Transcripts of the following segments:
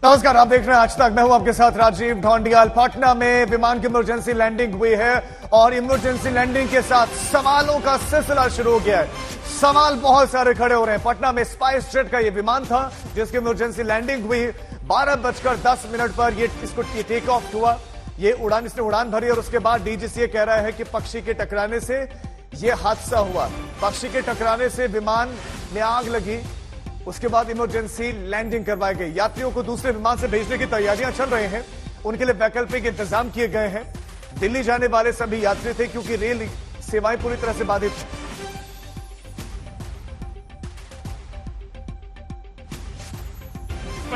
नमस्कार, आप देख रहे हैं आज तक। मैं हूं आपके साथ राजीव ढोंडियाल। पटना में विमान की इमरजेंसी लैंडिंग हुई है और इमरजेंसी लैंडिंग के साथ सवालों का सिलसिला शुरू हो गया है। सवाल बहुत सारे खड़े हो रहे हैं। पटना में स्पाइस जेट का ये विमान था जिसकी इमरजेंसी लैंडिंग हुई। 12:10 पर इसको टेक ऑफ हुआ। इसने उड़ान भरी और उसके बाद डीजीसीए कह रहा है कि पक्षी के टकराने से यह हादसा हुआ। पक्षी के टकराने से विमान में आग लगी। उसके बाद इमरजेंसी लैंडिंग करवाई गई। यात्रियों को दूसरे विमान से भेजने की तैयारियां चल रही हैं। उनके लिए वैकल्पिक इंतजाम किए गए हैं। दिल्ली जाने वाले सभी यात्री थे क्योंकि रेल सेवाएं पूरी तरह से बाधित थी।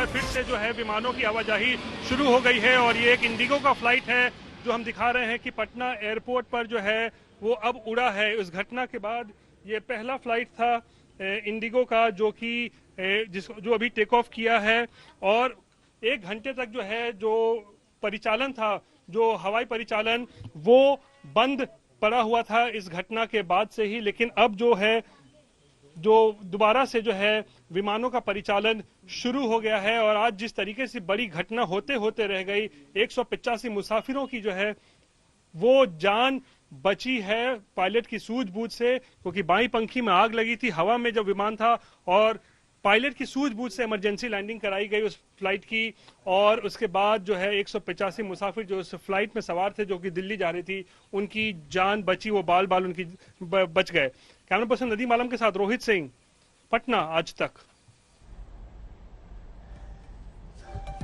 फिर से जो है विमानों की आवाजाही शुरू हो गई है और ये एक इंडिगो का फ्लाइट है जो हम दिखा रहे हैं कि पटना एयरपोर्ट पर जो है वो अब उड़ा है। उस घटना के बाद ये पहला फ्लाइट था इंडिगो का जो अभी टेक ऑफ किया है और 1 घंटे तक जो है जो परिचालन था, जो हवाई परिचालन, वो बंद पड़ा हुआ था इस घटना के बाद से ही। लेकिन अब जो है जो दोबारा से जो है विमानों का परिचालन शुरू हो गया है और आज जिस तरीके से बड़ी घटना होते होते रह गई, 185 मुसाफिरों की जो है वो जान बची है पायलट की सूझबूझ से, क्योंकि बाई पंखी में आग लगी थी हवा में जब विमान था और पायलट की सूझबूझ से इमरजेंसी लैंडिंग कराई गई उस फ्लाइट की। और उसके बाद जो है 185 मुसाफिर जो उस फ्लाइट में सवार थे जो कि दिल्ली जा रही थी, उनकी जान बची, वो बाल बाल उनकी बच गए। कैमरा पर्सन नदीम आलम के साथ रोहित सिंह, पटना आज तक।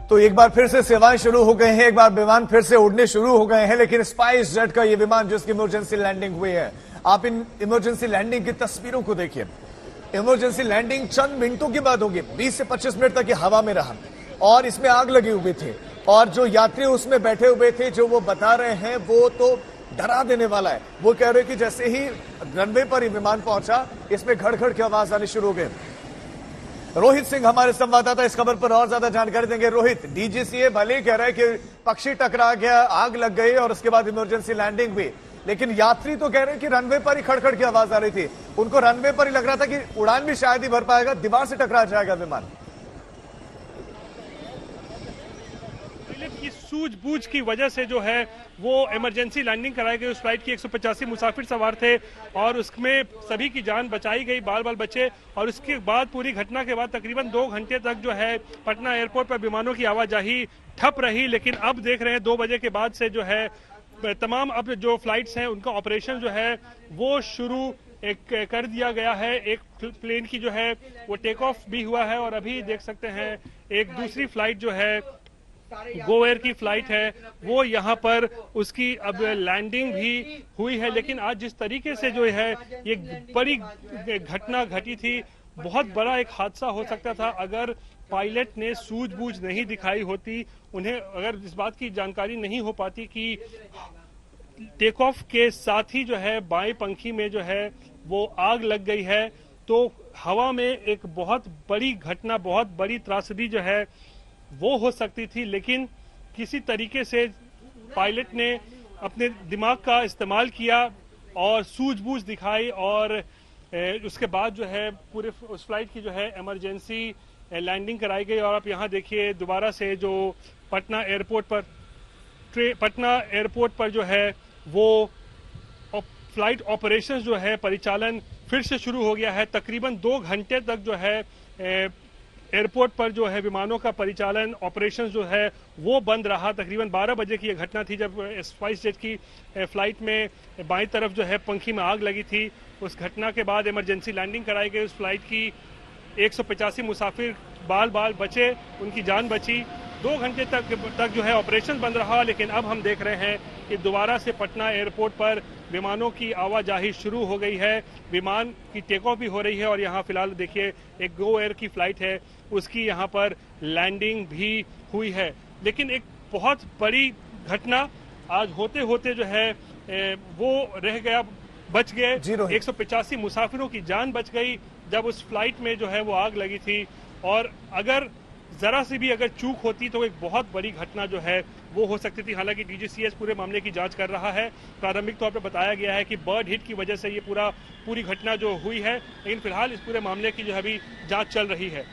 तो एक बार फिर से सेवाएं शुरू हो गए हैं, एक बार विमान फिर से उड़ने शुरू हो गए हैं। लेकिन स्पाइस जेट का ये विमान जिसकी इमरजेंसी लैंडिंग हुई है, आप इन इमरजेंसी लैंडिंग की तस्वीरों को देखिए। इमरजेंसी लैंडिंग चंद मिनटों के बाद होगी। 20 से 25 मिनट तक ये हवा में रहा और इसमें आग लगी हुई थी और जो यात्री उसमें बैठे हुए थे, जो वो बता रहे हैं वो तो डरा देने वाला है। वो कह रहे हैं कि जैसे ही रनवे पर ये विमान पहुंचा, इसमें घड़-घड़ की आवाज आनी शुरू हो गई। रोहित सिंह हमारे संवाददाता इस खबर पर और ज्यादा जानकारी देंगे। रोहित, डीजीसीए भले ही कह रहा है कि पक्षी टकरा गया, आग लग गई और उसके बाद इमरजेंसी लैंडिंग हुई, लेकिन यात्री तो कह रहे हैं कि रनवे पर ही खड़खड़ की आवाज आ रही थी। उनको रनवे पर ही लग रहा था कि उड़ान भी शायद ही भर पाएगा, दीवार से टकरा जाएगा विमान। की सूझबूझ की वजह से जो है वो इमरजेंसी लैंडिंग कराई गई। उस फ्लाइट की 185 मुसाफिर सवार थे और उसमें सभी की जान बचाई गई, बाल बाल बचे। और उसके बाद पूरी घटना के बाद तकरीबन 2 घंटे तक जो है पटना एयरपोर्ट पर विमानों की आवाजाही ठप रही। लेकिन अब देख रहे हैं 2 बजे के बाद से जो है तमाम अब जो फ्लाइट्स हैं उनका ऑपरेशन जो है वो शुरू कर दिया गया है। एक प्लेन की जो है वो टेक ऑफ भी हुआ है और अभी देख सकते हैं एक दूसरी फ्लाइट जो है गो एयर की फ्लाइट है वो यहाँ पर उसकी अब लैंडिंग भी हुई है। लेकिन आज जिस तरीके से जो है ये बड़ी घटना घटी थी, बहुत बड़ा एक हादसा हो सकता था अगर पायलट ने सूझबूझ नहीं दिखाई होती, उन्हें अगर इस बात की जानकारी नहीं हो पाती कि टेक ऑफ के साथ ही जो है बाएं पंखी में जो है वो आग लग गई है, तो हवा में एक बहुत बड़ी घटना, बहुत बड़ी त्रासदी जो है वो हो सकती थी। लेकिन किसी तरीके से पायलट ने अपने दिमाग का इस्तेमाल किया और सूझबूझ दिखाई और उसके बाद जो है पूरे उस फ्लाइट की जो है इमरजेंसी लैंडिंग कराई गई। और आप यहाँ देखिए दोबारा से जो पटना एयरपोर्ट पर जो है वो फ्लाइट ऑपरेशंस जो है परिचालन फिर से शुरू हो गया है। तकरीबन 2 घंटे तक जो है एयरपोर्ट पर जो है विमानों का परिचालन ऑपरेशंस जो है वो बंद रहा। तकरीबन 12 बजे की यह घटना थी जब स्पाइस जेट की फ्लाइट में बाईं तरफ जो है पंखी में आग लगी थी। उस घटना के बाद इमरजेंसी लैंडिंग कराई गई। उस फ्लाइट की 185 मुसाफिर बाल बाल बचे, उनकी जान बची। 2 घंटे तक जो है ऑपरेशन बंद रहा। लेकिन अब हम देख रहे हैं कि दोबारा से पटना एयरपोर्ट पर विमानों की आवाजाही शुरू हो गई है। विमान की टेक ऑफ भी हो रही है और यहाँ फिलहाल देखिए एक गो एयर की फ्लाइट है, उसकी यहाँ पर लैंडिंग भी हुई है। लेकिन एक बहुत बड़ी घटना आज होते होते जो है वो रह गया, बच गए। 185 मुसाफिरों की जान बच गई जब उस फ्लाइट में जो है वो आग लगी थी। और अगर जरा सी भी अगर चूक होती तो एक बहुत बड़ी घटना जो है वो हो सकती थी। हालांकि डीजीसीए पूरे मामले की जांच कर रहा है। प्रारंभिक तौर पर बताया गया है कि बर्ड हिट की वजह से ये पूरी घटना जो हुई है, लेकिन फिलहाल इस पूरे मामले की जो है अभी जांच चल रही है।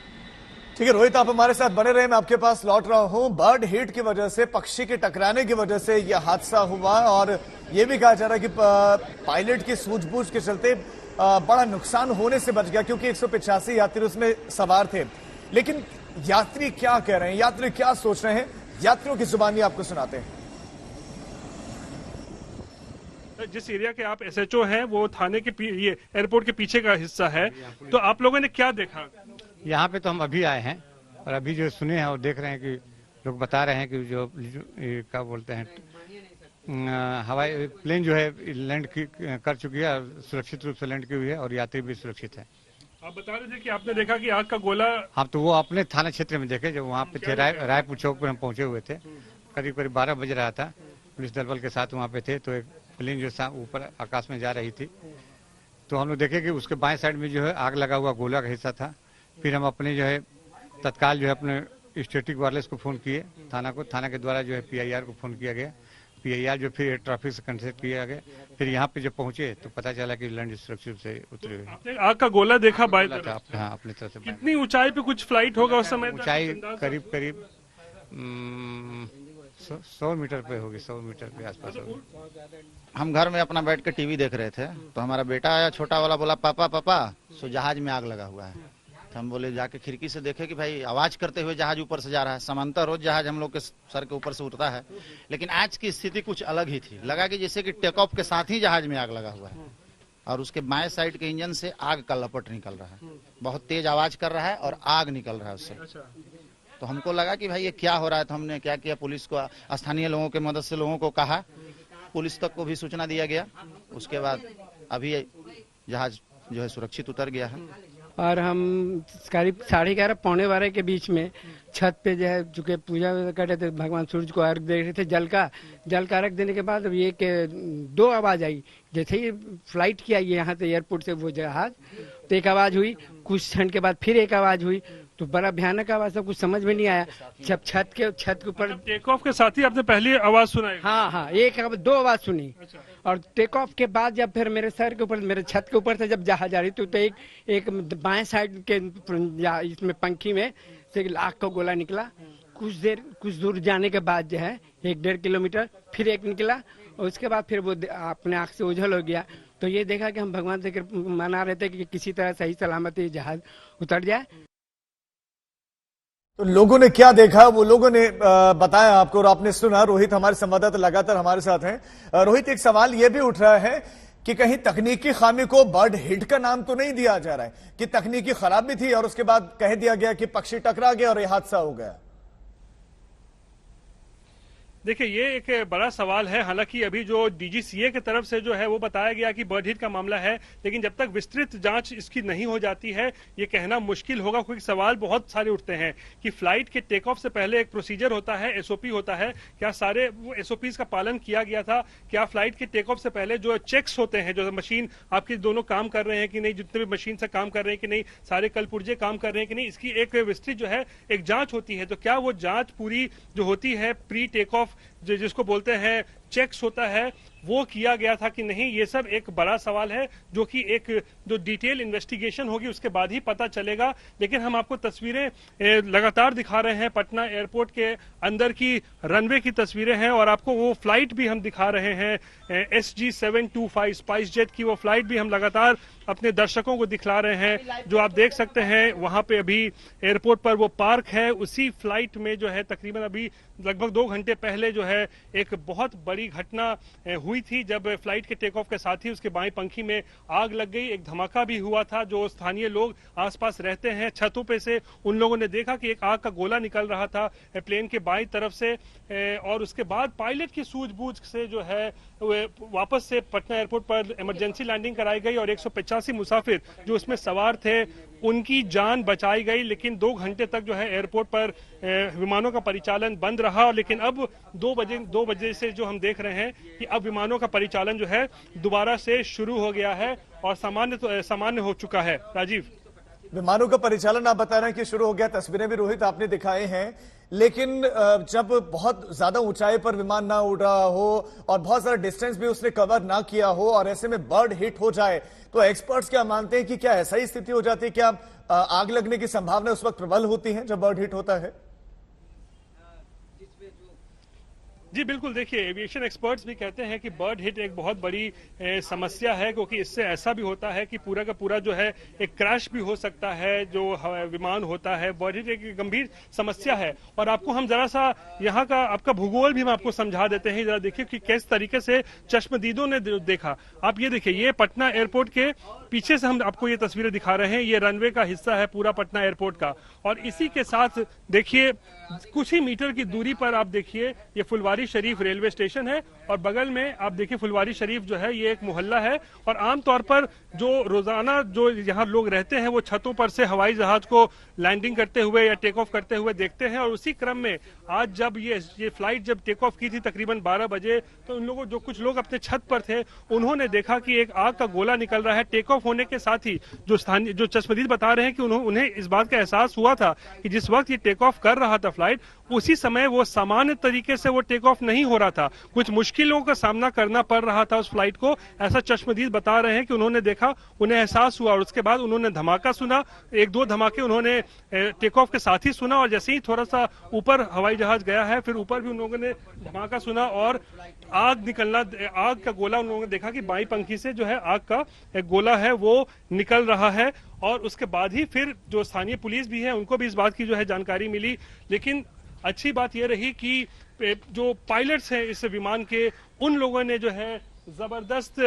ठीक है रोहित, आप हमारे साथ बने रहे, मैं आपके पास लौट रहा हूं। बर्ड हिट की वजह से, पक्षी के टकराने की वजह से यह हादसा हुआ और यह भी कहा जा रहा है कि पायलट की सूझबूझ के चलते बड़ा नुकसान होने से बच गया, क्योंकि 185 यात्री उसमें सवार थे। लेकिन यात्री क्या कह रहे हैं, यात्री क्या सोच रहे हैं, यात्रियों की जुबानी आपको सुनाते हैं। जिस एरिया के आप एसएचओ हैं वो थाने के ये एयरपोर्ट के पीछे का हिस्सा है, तो आप लोगों ने क्या देखा? यहाँ पे तो हम अभी आए हैं और अभी जो सुने हैं और देख रहे हैं कि लोग बता रहे हैं कि जो क्या बोलते हैं हवाई प्लेन जो है लैंड कर चुकी है, सुरक्षित रूप से लैंड की हुई है और यात्री भी सुरक्षित है। आप बता रहे थे कि आपने देखा कि आग का गोला। हाँ, तो वो अपने थाना क्षेत्र में देखे, जब वहाँ पे थे रायपुर चौक पर हम पहुंचे हुए थे, करीब करीब 12 बज रहा था, पुलिस दल बल के साथ वहाँ पे थे, तो एक प्लेन जो ऊपर आकाश में जा रही थी, तो हम लोग देखे कि उसके बाएं साइड में जो है आग लगा हुआ गोला का हिस्सा था। फिर हम अपने जो है तत्काल जो है अपने स्टैटिक वायरलेस को फोन किए थाना को, थाना के द्वारा जो है पीआईआर को फोन किया गया, पीआईआर जो फिर ट्रैफिक से कंसल्ट किया गया। फिर यहाँ पे जब पहुंचे तो पता चला कि लैंड सुरक्षित से उतरे हुए। आपने आग का गोला देखा बाय तरफ? हाँ, अपनी तरफ से। कितनी ऊंचाई पे कुछ फ्लाइट होगा उस समय? ऊंचाई करीब करीब 100 मीटर पे होगी, 100 मीटर के आसपास होगी। हम घर में अपना बैठ के टीवी देख रहे थे, तो हमारा बेटा आया छोटा वाला, बोला पापा पापा सो जहाज में आग लगा हुआ है। तो हम बोले जाके खिड़की से देखे कि भाई आवाज करते हुए जहाज ऊपर से जा रहा है। समांतर रोज जहाज हम लोग के सर के ऊपर से उड़ता है, लेकिन आज की स्थिति कुछ अलग ही थी। लगा कि जैसे कि टेक ऑफ के साथ ही जहाज में आग लगा हुआ है और उसके बाएं साइड के इंजन से आग का लपट निकल रहा है, बहुत तेज आवाज कर रहा है और आग निकल रहा है उससे। तो हमको लगा कि भाई ये क्या हो रहा है, तो हमने क्या किया, पुलिस को, स्थानीय लोगों की मदद से लोगों को कहा, पुलिस तक को भी सूचना दिया गया। उसके बाद अभी जहाज जो है सुरक्षित उतर गया है। और हम करीब 11:30 पौने 12 के बीच में छत पे जो है चूंकि पूजा कर रहे थे, भगवान सूरज को अर्घ दे रहे थे जल का अर्घ देने के बाद अब ये के 2 आवाज आई। जैसे ही फ्लाइट किया यहाँ से एयरपोर्ट से वो जहाज, तो एक आवाज हुई, कुछ क्षण के बाद फिर एक आवाज हुई, तो बड़ा भयानक आवाज था, कुछ समझ में नहीं आया। जब छत के ऊपर टेक ऑफ के साथ ही आपने पहली आवाज सुनाई? हाँ, एक 2 आवाज सुनी। और टेक ऑफ के बाद जब फिर मेरे सर के ऊपर, मेरे छत के ऊपर से जब जहाज आ रही तो एक बाएं साइड के इसमें पंखी में से आग का गोला निकला। कुछ दूर जाने के बाद जो है 1-1.5 किलोमीटर फिर एक निकला और उसके बाद फिर वो अपने आंख से ओझल हो गया। तो ये देखा कि हम भगवान से मना रहे थे कि किसी तरह सही सलामती जहाज उतर जाए। तो लोगों ने क्या देखा, वो लोगों ने बताया आपको और आपने सुना। रोहित हमारे संवाददाता लगातार हमारे साथ हैं। रोहित, एक सवाल यह भी उठ रहा है कि कहीं तकनीकी खामी को बर्ड हिट का नाम तो नहीं दिया जा रहा है कि तकनीकी खराबी थी और उसके बाद कह दिया गया कि पक्षी टकरा गया और यह हादसा हो गया? देखिए, ये एक बड़ा सवाल है। हालांकि अभी जो डीजीसीए की तरफ से जो है वो बताया गया कि बर्ड हिट का मामला है, लेकिन जब तक विस्तृत जांच इसकी नहीं हो जाती है ये कहना मुश्किल होगा, क्योंकि सवाल बहुत सारे उठते हैं कि फ्लाइट के टेक ऑफ से पहले एक प्रोसीजर होता है, एसओपी होता है, क्या सारे वो एसओपीज का पालन किया गया था? क्या फ्लाइट के टेक ऑफ से पहले जो चेक्स होते हैं, जो मशीन आपके दोनों काम कर रहे हैं कि नहीं, जितने भी मशीन से काम कर रहे हैं कि नहीं, सारे कल पुर्जे काम कर रहे हैं कि नहीं, इसकी एक विस्तृत जो है एक जांच होती है। तो क्या वो जांच पूरी जो होती है प्री टेक ऑफ जिसको बोलते हैं चेक्स होता है, वो किया गया था कि नहीं? ये सब एक बड़ा सवाल है जो कि एक जो डिटेल इन्वेस्टिगेशन होगी उसके बाद ही पता चलेगा। लेकिन हम आपको तस्वीरें लगातार दिखा रहे हैं, पटना एयरपोर्ट के अंदर की रनवे की तस्वीरें हैं और आपको वो फ्लाइट भी हम दिखा रहे हैं, SG725 स्पाइस जेट की वो फ्लाइट भी हम लगातार अपने दर्शकों को दिखला रहे हैं। जो आप देख सकते हैं वहां पे अभी एयरपोर्ट पर वो पार्क है, उसी फ्लाइट में जो है तकरीबन अभी लगभग 2 घंटे पहले जो है एक बहुत बड़ी घटना हुई थी, जब फ्लाइट के टेक ऑफ के साथ ही उसके बाएं पंखी में आग लग गई। एक धमाका भी हुआ था। जो स्थानीय लोग आसपास रहते हैं, छतों पे से उन लोगों ने देखा कि एक आग का गोला निकल रहा था प्लेन के बाईं तरफ से, और उसके बाद पायलट की सूझबूझ से जो है वापस से पटना एयरपोर्ट पर इमरजेंसी लैंडिंग कराई गई और 185 मुसाफिर जो उसमें सवार थे उनकी जान बचाई गई। लेकिन 2 घंटे तक जो है एयरपोर्ट पर विमानों का परिचालन बंद रहा। लेकिन अब 2 बजे से जो हम देख रहे हैं कि अब विमानों का परिचालन जो है दोबारा से शुरू हो गया है और सामान्य हो चुका है। राजीव, विमानों का परिचालन आप बता रहे हैं कि शुरू हो गया, तस्वीरें भी रोहित आपने दिखाए हैं। लेकिन जब बहुत ज्यादा ऊंचाई पर विमान ना उड़ रहा हो और बहुत सारा डिस्टेंस भी उसने कवर ना किया हो और ऐसे में बर्ड हिट हो जाए, तो एक्सपर्ट्स क्या मानते हैं कि क्या ऐसा ही स्थिति हो जाती है? क्या आग लगने की संभावना उस वक्त प्रबल होती है जब बर्ड हिट होता है? जी बिल्कुल, देखिए एविएशन एक्सपर्ट्स भी कहते हैं कि बर्ड हिट एक बहुत बड़ी समस्या है, क्योंकि इससे ऐसा भी होता है कि पूरा का पूरा जो है एक क्रैश भी हो सकता है जो विमान होता है। बर्ड हिट एक गंभीर समस्या है। और आपको हम जरा सा यहाँ का आपका भूगोल भी हम आपको समझा देते हैं। जरा देखिए कि किस तरीके से चश्मदीदों ने देखा। आप ये देखिए, ये पटना एयरपोर्ट के पीछे से हम आपको ये तस्वीरें दिखा रहे हैं। ये रनवे का हिस्सा है पूरा पटना एयरपोर्ट का, और इसी के साथ देखिए कुछ ही मीटर की दूरी पर आप देखिए ये फुलवारी शरीफ रेलवे स्टेशन है, और बगल में आप देखिए फुलवारी शरीफ जो है ये एक मोहल्ला है। और आमतौर पर जो रोजाना जो यहाँ लोग रहते हैं वो छतों पर से हवाई जहाज को लैंडिंग करते हुए या टेक ऑफ करते हुए देखते हैं। और उसी क्रम में आज जब ये फ्लाइट जब टेक ऑफ की थी तकरीबन 12 बजे, तो उन लोगों जो कुछ लोग अपने छत पर थे उन्होंने देखा कि एक आग का गोला निकल रहा है। टेक ऑफ होने के साथ ही जो स्थानीय जो चश्मदीद बता रहे हैं कि उन्हें इस बात का एहसास हुआ था कि जिस वक्त ये टेक ऑफ कर रहा था फ्लाइट, उसी समय वो सामान्य तरीके से वो टेक ऑफ नहीं हो रहा था, कुछ मुश्किलों का सामना करना पड़ रहा था उस फ्लाइट को। ऐसा चश्मदीद बता रहे हैं कि उन्होंने देखा, उन्हें एहसास हुआ, और उसके बाद उन्होंने धमाका सुना। एक दो धमाके उन्होंने टेक ऑफ के साथ ही सुना, और जैसे ही थोड़ा सा ऊपर हवाई जहाज गया है फिर ऊपर भी उन लोगों ने धमाका सुना और आग निकलना, आग का गोला उन लोगों ने देखा कि बाई पंखी से जो है आग का एक गोला है वो निकल रहा है। और उसके बाद ही फिर जो स्थानीय पुलिस भी है उनको भी इस बात की जो है जानकारी मिली। लेकिन अच्छी बात यह रही कि जो पायलट्स हैं इस विमान के, उन लोगों ने जो है जबरदस्त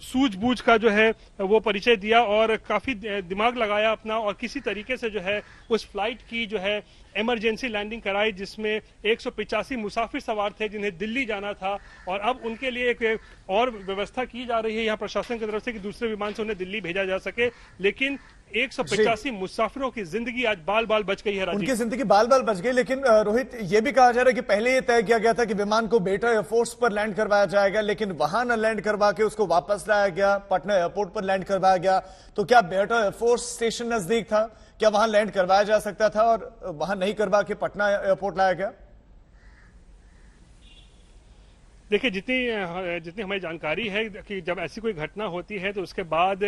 सूझबूझ का जो है वो परिचय दिया और काफी दिमाग लगाया अपना, और किसी तरीके से जो है उस फ्लाइट की जो है इमरजेंसी लैंडिंग कराई, जिसमें 185 मुसाफिर सवार थे जिन्हें दिल्ली जाना था। और अब उनके लिए एक और व्यवस्था की जा रही है यहाँ प्रशासन की तरफ से कि दूसरे विमान से उन्हें दिल्ली भेजा जा सके। लेकिन 185 मुसाफिरों की जिंदगी आज बाल बाल बच गई है। उनकी जिंदगी बाल बाल बच गई। लेकिन रोहित, ये भी कहा जा रहा है कि पहले ये तय किया गया था कि विमान को बेटा एयरफोर्स पर लैंड करवाया जाएगा, लेकिन वहां न लैंड करवा के उसको वापस लाया गया, पटना एयरपोर्ट पर लैंड करवाया गया। तो क्या बेटा एयरफोर्स स्टेशन नजदीक था, क्या वहां लैंड करवाया जा सकता था और वहां नहीं करवा के पटना एयरपोर्ट लाया गया? देखिए जितनी हमें जानकारी है कि जब ऐसी कोई घटना होती है तो उसके बाद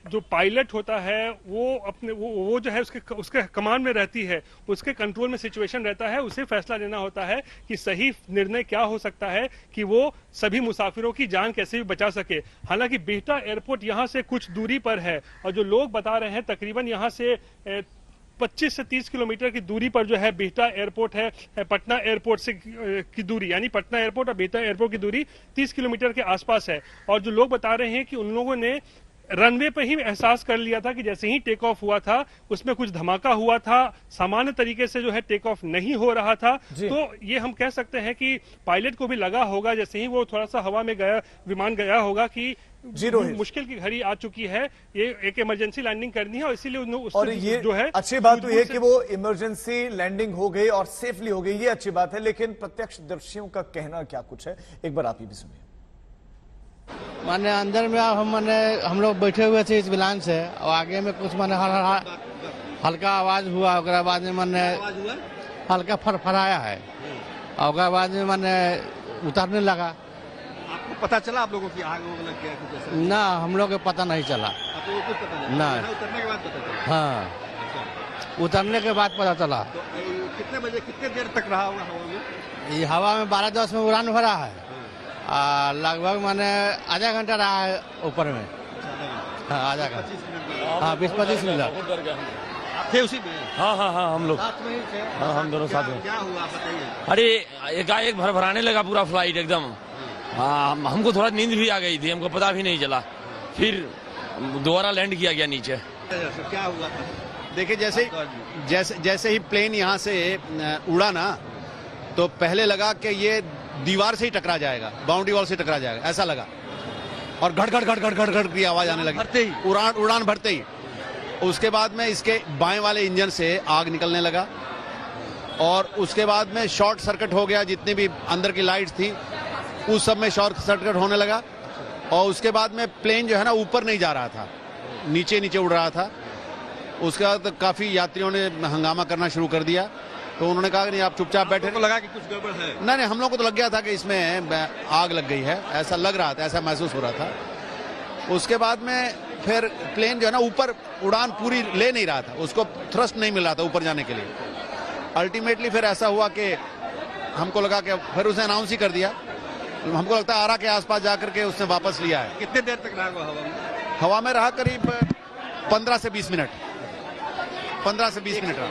जो पायलट होता है वो जो है उसके कमांड में रहती है, उसके कंट्रोल में सिचुएशन रहता है, उसे फैसला लेना होता है कि सही निर्णय क्या हो सकता है कि वो सभी मुसाफिरों की जान कैसे भी बचा सके। हालांकि बिहटा एयरपोर्ट यहाँ से कुछ दूरी पर है, और जो लोग बता रहे हैं तकरीबन यहाँ से 25 से 30 किलोमीटर की दूरी पर जो है बिहटा एयरपोर्ट है। पटना एयरपोर्ट से की दूरी, यानी पटना एयरपोर्ट और बिहटा एयरपोर्ट की दूरी 30 किलोमीटर के आसपास है। और जो लोग बता रहे हैं कि उन लोगों ने रनवे पर ही एहसास कर लिया था कि जैसे ही टेक ऑफ हुआ था उसमें कुछ धमाका हुआ था, सामान्य तरीके से जो है टेक ऑफ नहीं हो रहा था। तो ये हम कह सकते हैं कि पायलट को भी लगा होगा जैसे ही वो थोड़ा सा हवा में गया, विमान गया होगा कि मुश्किल की घड़ी आ चुकी है, ये एक इमरजेंसी लैंडिंग करनी है, और इसीलिए और ये जो है अच्छी बात तो ये कि वो इमरजेंसी लैंडिंग हो गई और सेफली हो गई, ये अच्छी बात है। लेकिन प्रत्यक्षदर्शियों का कहना क्या कुछ है, एक बार आप ही भी सुनिए। माने अंदर में हम लोग बैठे हुए थे इस विमान से, और आगे में कुछ हल्का आवाज हुआ, उसके बाद में मैंने हल्का फरफराया है, और उसके बाद में मैंने उतरने लगा। आपको पता चला आप लोगों की आग लग गया कुछ ऐसा? ना, हम लोग को पता नहीं चला। आपको कुछ पता नहीं? ना, उतरने के बाद पता चला? हाँ, उतरने के बाद पता चला। तो कितने बजे कितने देर तक रहा होगा हवा में? ये हवा में 12:10 में उड़ान भरा है, लगभग मैंने आधा घंटा रहा है ऊपर में। हाँ, आधा घंटा, हाँ 20-25 मिनट थे उसी में? हाँ, हम लोग साथ में ही थे? हाँ, हम दोनों साथ में। क्या हुआ बताइए। अरे एकाएक भरभराने लगा पूरा फ्लाइट एकदम। हाँ, हमको थोड़ा नींद भी आ गई थी, हमको पता भी नहीं चला, फिर दोबारा लैंड किया गया नीचे। क्या हुआ था? देखिए जैसे ही प्लेन यहाँ से उड़ा ना, तो पहले लगा कि ये दीवार से ही टकरा जाएगा, बाउंड्री वॉल से टकरा जाएगा, ऐसा लगा। और घट घट घट घट घट घट की आवाज आने लगी उड़ान भरते ही। उसके बाद में इसके बाएं वाले इंजन से आग निकलने लगा, और उसके बाद में शॉर्ट सर्किट हो गया, जितनी भी अंदर की लाइट्स थी उस सब में शॉर्ट सर्किट होने लगा। और उसके बाद में प्लेन जो है ना ऊपर नहीं जा रहा था, नीचे उड़ रहा था। उसके बाद काफी यात्रियों ने हंगामा करना शुरू कर दिया, तो उन्होंने कहा कि नहीं आप चुपचाप बैठे। तो लगा कि कुछ गड़बड़ है? नहीं, हम लोग को तो लग गया था कि इसमें आग लग गई है, ऐसा लग रहा था, ऐसा महसूस हो रहा था। उसके बाद में फिर प्लेन जो है ना ऊपर उड़ान पूरी ले नहीं रहा था, उसको थ्रस्ट नहीं मिल रहा था ऊपर जाने के लिए। अल्टीमेटली फिर ऐसा हुआ कि हमको लगा कि फिर उसने अनाउंस ही कर दिया, हमको लगता है आरा के आसपास जाकर के उसने वापस लिया है। कितने देर तक रहा वो हवा में? हवा में रहा करीब 15 से 20 मिनट, 15 से 20 मिनट रहा।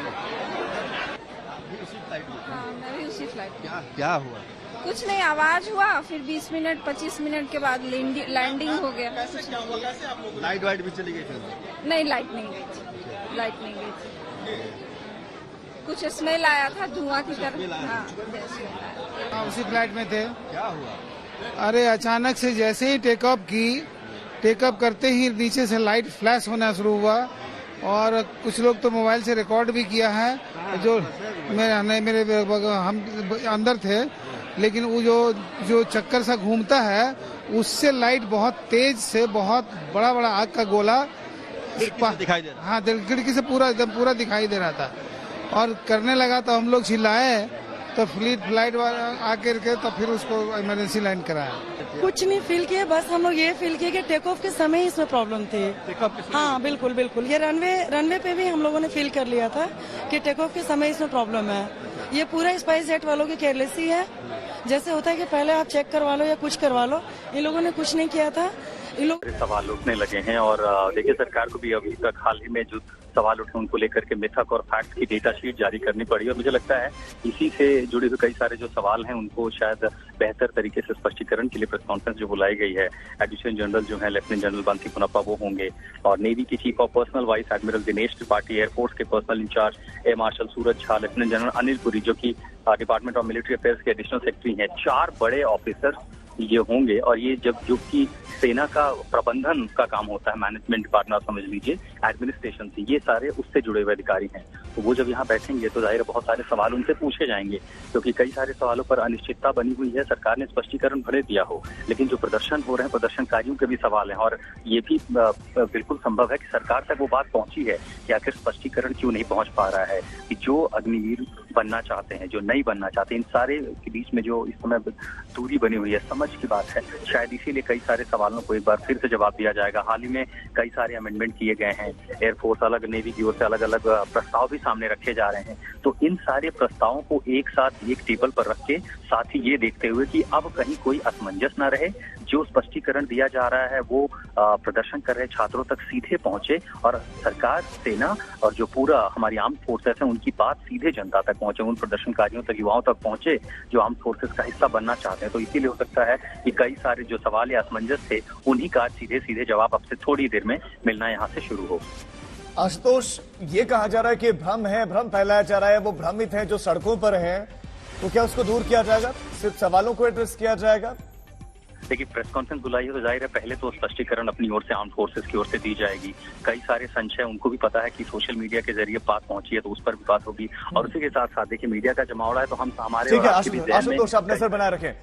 हाँ, मैं भी उसी फ्लाइट में। क्या हुआ? कुछ नहीं, आवाज हुआ, फिर 20 मिनट 25 मिनट के बाद लैंडिंग हो गया। लाइट वाइट भी चली गई थी? नहीं, लाइट नहीं गई थी, लाइट नहीं गई थी। कुछ स्मेल आया था धुआं की तरह। हाँ, उसी फ्लाइट में थे। क्या हुआ? अरे अचानक से जैसे ही टेकअप करते ही नीचे से लाइट फ्लैश होना शुरू हुआ और कुछ लोग तो मोबाइल से रिकॉर्ड भी किया है। जो मेरे हम अंदर थे, लेकिन वो जो चक्कर सा घूमता है उससे लाइट बहुत तेज से बहुत बड़ा बड़ा आग का गोला दिखाई दे रहा। हाँ, खिड़की से पूरा एकदम पूरा दिखाई दे रहा था और करने लगा तो हम लोग चिल्लाए, तो फ्लाइट वाला आकर के तो फिर उसको इमरजेंसी लैंड कराया। कुछ नहीं फील किया, बस हम लोग ये फील किए कि टेक ऑफ के समय ही इसमें प्रॉब्लम थी। हाँ बिल्कुल बिल्कुल, ये रनवे पे भी हम लोगों ने फील कर लिया था कि टेक ऑफ के समय इसमें प्रॉब्लम है। ये पूरा स्पाइस जेट वालों की केयरलेसी है। जैसे होता है कि पहले आप चेक करवा लो या कुछ करवा लो, इन लोगों ने कुछ नहीं किया था। इन लोग सवाल उठने लगे हैं और देखिए सरकार को भी अभी तक हाल ही में जो सवाल उठे उनको लेकर के मिथक और फैक्ट की डेटा शीट जारी करनी पड़ी और मुझे लगता है इसी से जुड़े हुए कई सारे जो सवाल हैं उनको शायद बेहतर तरीके से स्पष्टीकरण के लिए प्रेस कॉन्फ्रेंस जो बुलाई गई है। एडिशनल जनरल जो है लेफ्टिनेंट जनरल बंसी पुनप्पा वो होंगे और नेवी की chief of personal vice admiral Dinesh Tripathi, air force के पर्सनल इंचार्ज एयर मार्शल सूरज झा, लेफ्टिनेंट जनरल अनिल पुरी जो कि डिपार्टमेंट ऑफ मिलिट्री अफेयर्स के एडिशनल सेक्रेटरी हैं। 4 बड़े ऑफिसर ये होंगे और ये जो कि सेना का प्रबंधन का काम होता है, मैनेजमेंट डिपार्टमेंट समझ लीजिए, एडमिनिस्ट्रेशन से, ये सारे उससे जुड़े हुए अधिकारी हैं। तो वो जब यहाँ बैठेंगे तो जाहिर बहुत सारे सवाल उनसे पूछे जाएंगे क्योंकि कई सारे सवालों पर अनिश्चितता बनी हुई है। सरकार ने स्पष्टीकरण भले दिया हो लेकिन जो प्रदर्शन हो रहे हैं प्रदर्शनकारियों के भी सवाल हैं और ये भी बिल्कुल संभव है कि सरकार तक वो बात पहुंची है कि आखिर स्पष्टीकरण क्यों नहीं पहुंच पा रहा है कि जो अग्निवीर बनना चाहते हैं, जो नहीं बनना चाहते, इन सारे के बीच में जो इस समय दूरी बनी हुई है, समझ की बात है। शायद इसीलिए कई सारे सवालों को एक बार फिर से जवाब दिया जाएगा। हाल ही में कई सारे अमेंडमेंट किए गए हैं, एयरफोर्स अलग, नेवी की ओर से अलग अलग प्रस्ताव भी सामने रखे जा रहे हैं। तो इन सारे प्रस्तावों को एक साथ एक टेबल पर रख के, साथ ही ये देखते हुए कि अब कहीं कोई असमंजस न रहे, जो स्पष्टीकरण दिया जा रहा है वो प्रदर्शन कर रहे छात्रों तक सीधे पहुंचे और सरकार, सेना और जो पूरा हमारी आर्म फोर्सेस है उनकी बात सीधे जनता तक पहुंचे, उन प्रदर्शनकारियों तक, युवाओं तक पहुंचे जो आर्म फोर्सेस का हिस्सा बनना चाहते हैं। तो इसीलिए हो सकता है कि कई सारे जो सवाल या असमंजस थे उन्हीं का सीधे सीधे जवाब अब से थोड़ी देर में मिलना यहाँ से शुरू हो। आशुतोष, ये कहा जा रहा है कि भ्रम है, भ्रम फैलाया जा रहा है, वो भ्रमित हैं जो सड़कों पर हैं, तो क्या उसको दूर किया जाएगा? सिर्फ सवालों को एड्रेस किया जाएगा? देखिए प्रेस कॉन्फ्रेंस बुलाई है तो जाहिर है पहले तो स्पष्टीकरण अपनी ओर से आर्म फोर्सेस की ओर से दी जाएगी। कई सारे संशय उनको भी पता है कि सोशल मीडिया के जरिए बात पहुंची है तो उस पर भी बात होगी और उसी के साथ साथ देखिए मीडिया का जमावड़ा है तो हम हमारे ठीक है आशुतोष, आप नजर बनाए रखें।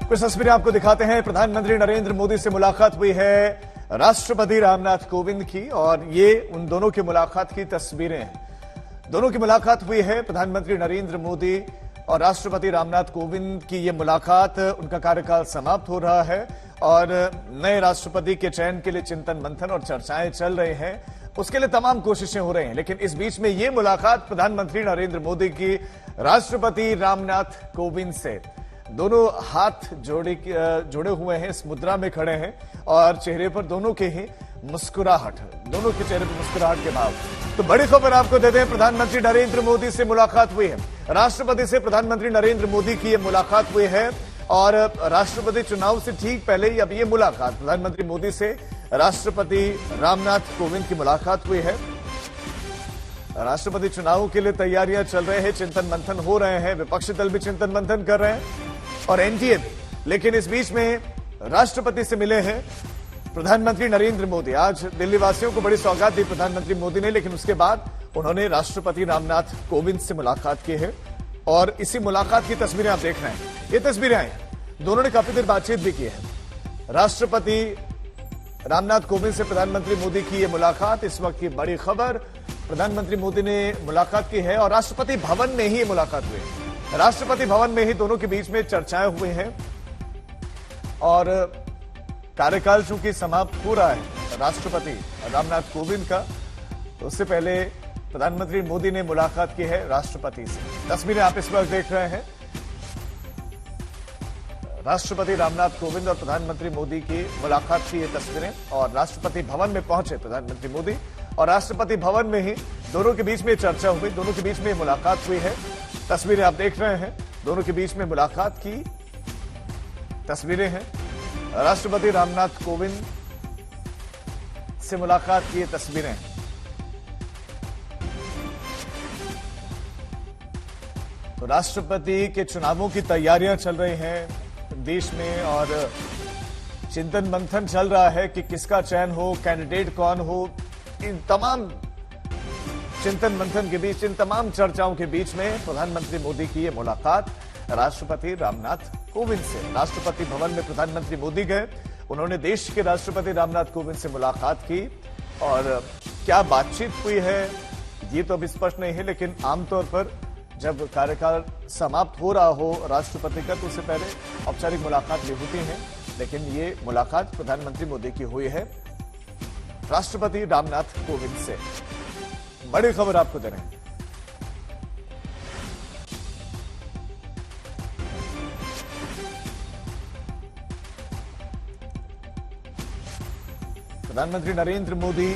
कुछ तस्वीरें आपको दिखाते हैं। प्रधानमंत्री नरेंद्र मोदी से मुलाकात हुई है राष्ट्रपति रामनाथ कोविंद की और ये उन दोनों की मुलाकात की तस्वीरें हैं। दोनों की मुलाकात हुई है, प्रधानमंत्री नरेंद्र मोदी और राष्ट्रपति रामनाथ कोविंद की ये मुलाकात, उनका कार्यकाल समाप्त हो रहा है और नए राष्ट्रपति के चयन के लिए चिंतन मंथन और चर्चाएं चल रहे हैं, उसके लिए तमाम कोशिशें हो रही हैं। लेकिन इस बीच में ये मुलाकात प्रधानमंत्री नरेंद्र मोदी की राष्ट्रपति रामनाथ कोविंद से, दोनों हाथ जोड़े हुए हैं, इस मुद्रा में खड़े हैं और चेहरे पर दोनों के ही मुस्कुराहट, दोनों के चेहरे पर मुस्कुराहट के भाव। तो बड़ी खबर आपको देते हैं, प्रधानमंत्री नरेंद्र मोदी से मुलाकात हुई है, राष्ट्रपति से प्रधानमंत्री नरेंद्र मोदी की ये मुलाकात हुई है और राष्ट्रपति चुनाव से ठीक पहले ही अब ये मुलाकात प्रधानमंत्री मोदी से राष्ट्रपति रामनाथ कोविंद की मुलाकात हुई है। राष्ट्रपति चुनाव के लिए तैयारियां चल रहे हैं, चिंतन मंथन हो रहे हैं, विपक्षी दल भी चिंतन मंथन कर रहे हैं और एनडीए भी। लेकिन इस बीच में राष्ट्रपति से मिले हैं प्रधानमंत्री नरेंद्र मोदी। आज दिल्ली वासियों को बड़ी सौगात दी प्रधानमंत्री मोदी ने, लेकिन उसके बाद उन्होंने राष्ट्रपति रामनाथ कोविंद से मुलाकात की है और इसी मुलाकात की तस्वीरें आप देख रहे हैं। ये तस्वीरें आई, दोनों ने काफी देर बातचीत भी की है। राष्ट्रपति रामनाथ कोविंद से प्रधानमंत्री मोदी की ये मुलाकात, इस वक्त की बड़ी खबर। प्रधानमंत्री मोदी ने मुलाकात की है और राष्ट्रपति भवन में ही मुलाकात हुई है। राष्ट्रपति भवन में ही दोनों के बीच में चर्चाएं हुई हैं और कार्यकाल चूंकि समाप्त हो रहा है, राष्ट्रपति रामनाथ कोविंद का। तो उससे पहले प्रधानमंत्री मोदी ने मुलाकात की है राष्ट्रपति से। तस्वीरें आप इस वक्त देख रहे हैं, राष्ट्रपति रामनाथ कोविंद और प्रधानमंत्री मोदी की मुलाकात की ये तस्वीरें। और राष्ट्रपति भवन में पहुंचे प्रधानमंत्री मोदी और राष्ट्रपति भवन में ही दोनों के बीच में चर्चा हुई, दोनों के बीच में मुलाकात हुई है। तस्वीरें आप देख रहे हैं, दोनों के बीच में मुलाकात की तस्वीरें हैं। राष्ट्रपति रामनाथ कोविंद से मुलाकात की ये तस्वीरें हैं। तो राष्ट्रपति के चुनावों की तैयारियां चल रही हैं देश में और चिंतन मंथन चल रहा है कि किसका चयन हो, कैंडिडेट कौन हो। इन तमाम चिंतन मंथन के बीच, इन तमाम चर्चाओं के बीच में प्रधानमंत्री मोदी की ये मुलाकात राष्ट्रपति रामनाथ कोविंद से। राष्ट्रपति भवन में प्रधानमंत्री मोदी गए, उन्होंने देश के राष्ट्रपति रामनाथ कोविंद से मुलाकात की। और क्या बातचीत हुई है ये तो अभी स्पष्ट नहीं है, लेकिन आमतौर पर जब कार्यकाल समाप्त हो रहा हो राष्ट्रपति का तो उससे पहले औपचारिक मुलाकात भी होती है। लेकिन ये मुलाकात प्रधानमंत्री मोदी की हुई है राष्ट्रपति रामनाथ कोविंद से। बड़ी खबर आपको दे रहे हैं। प्रधानमंत्री नरेंद्र मोदी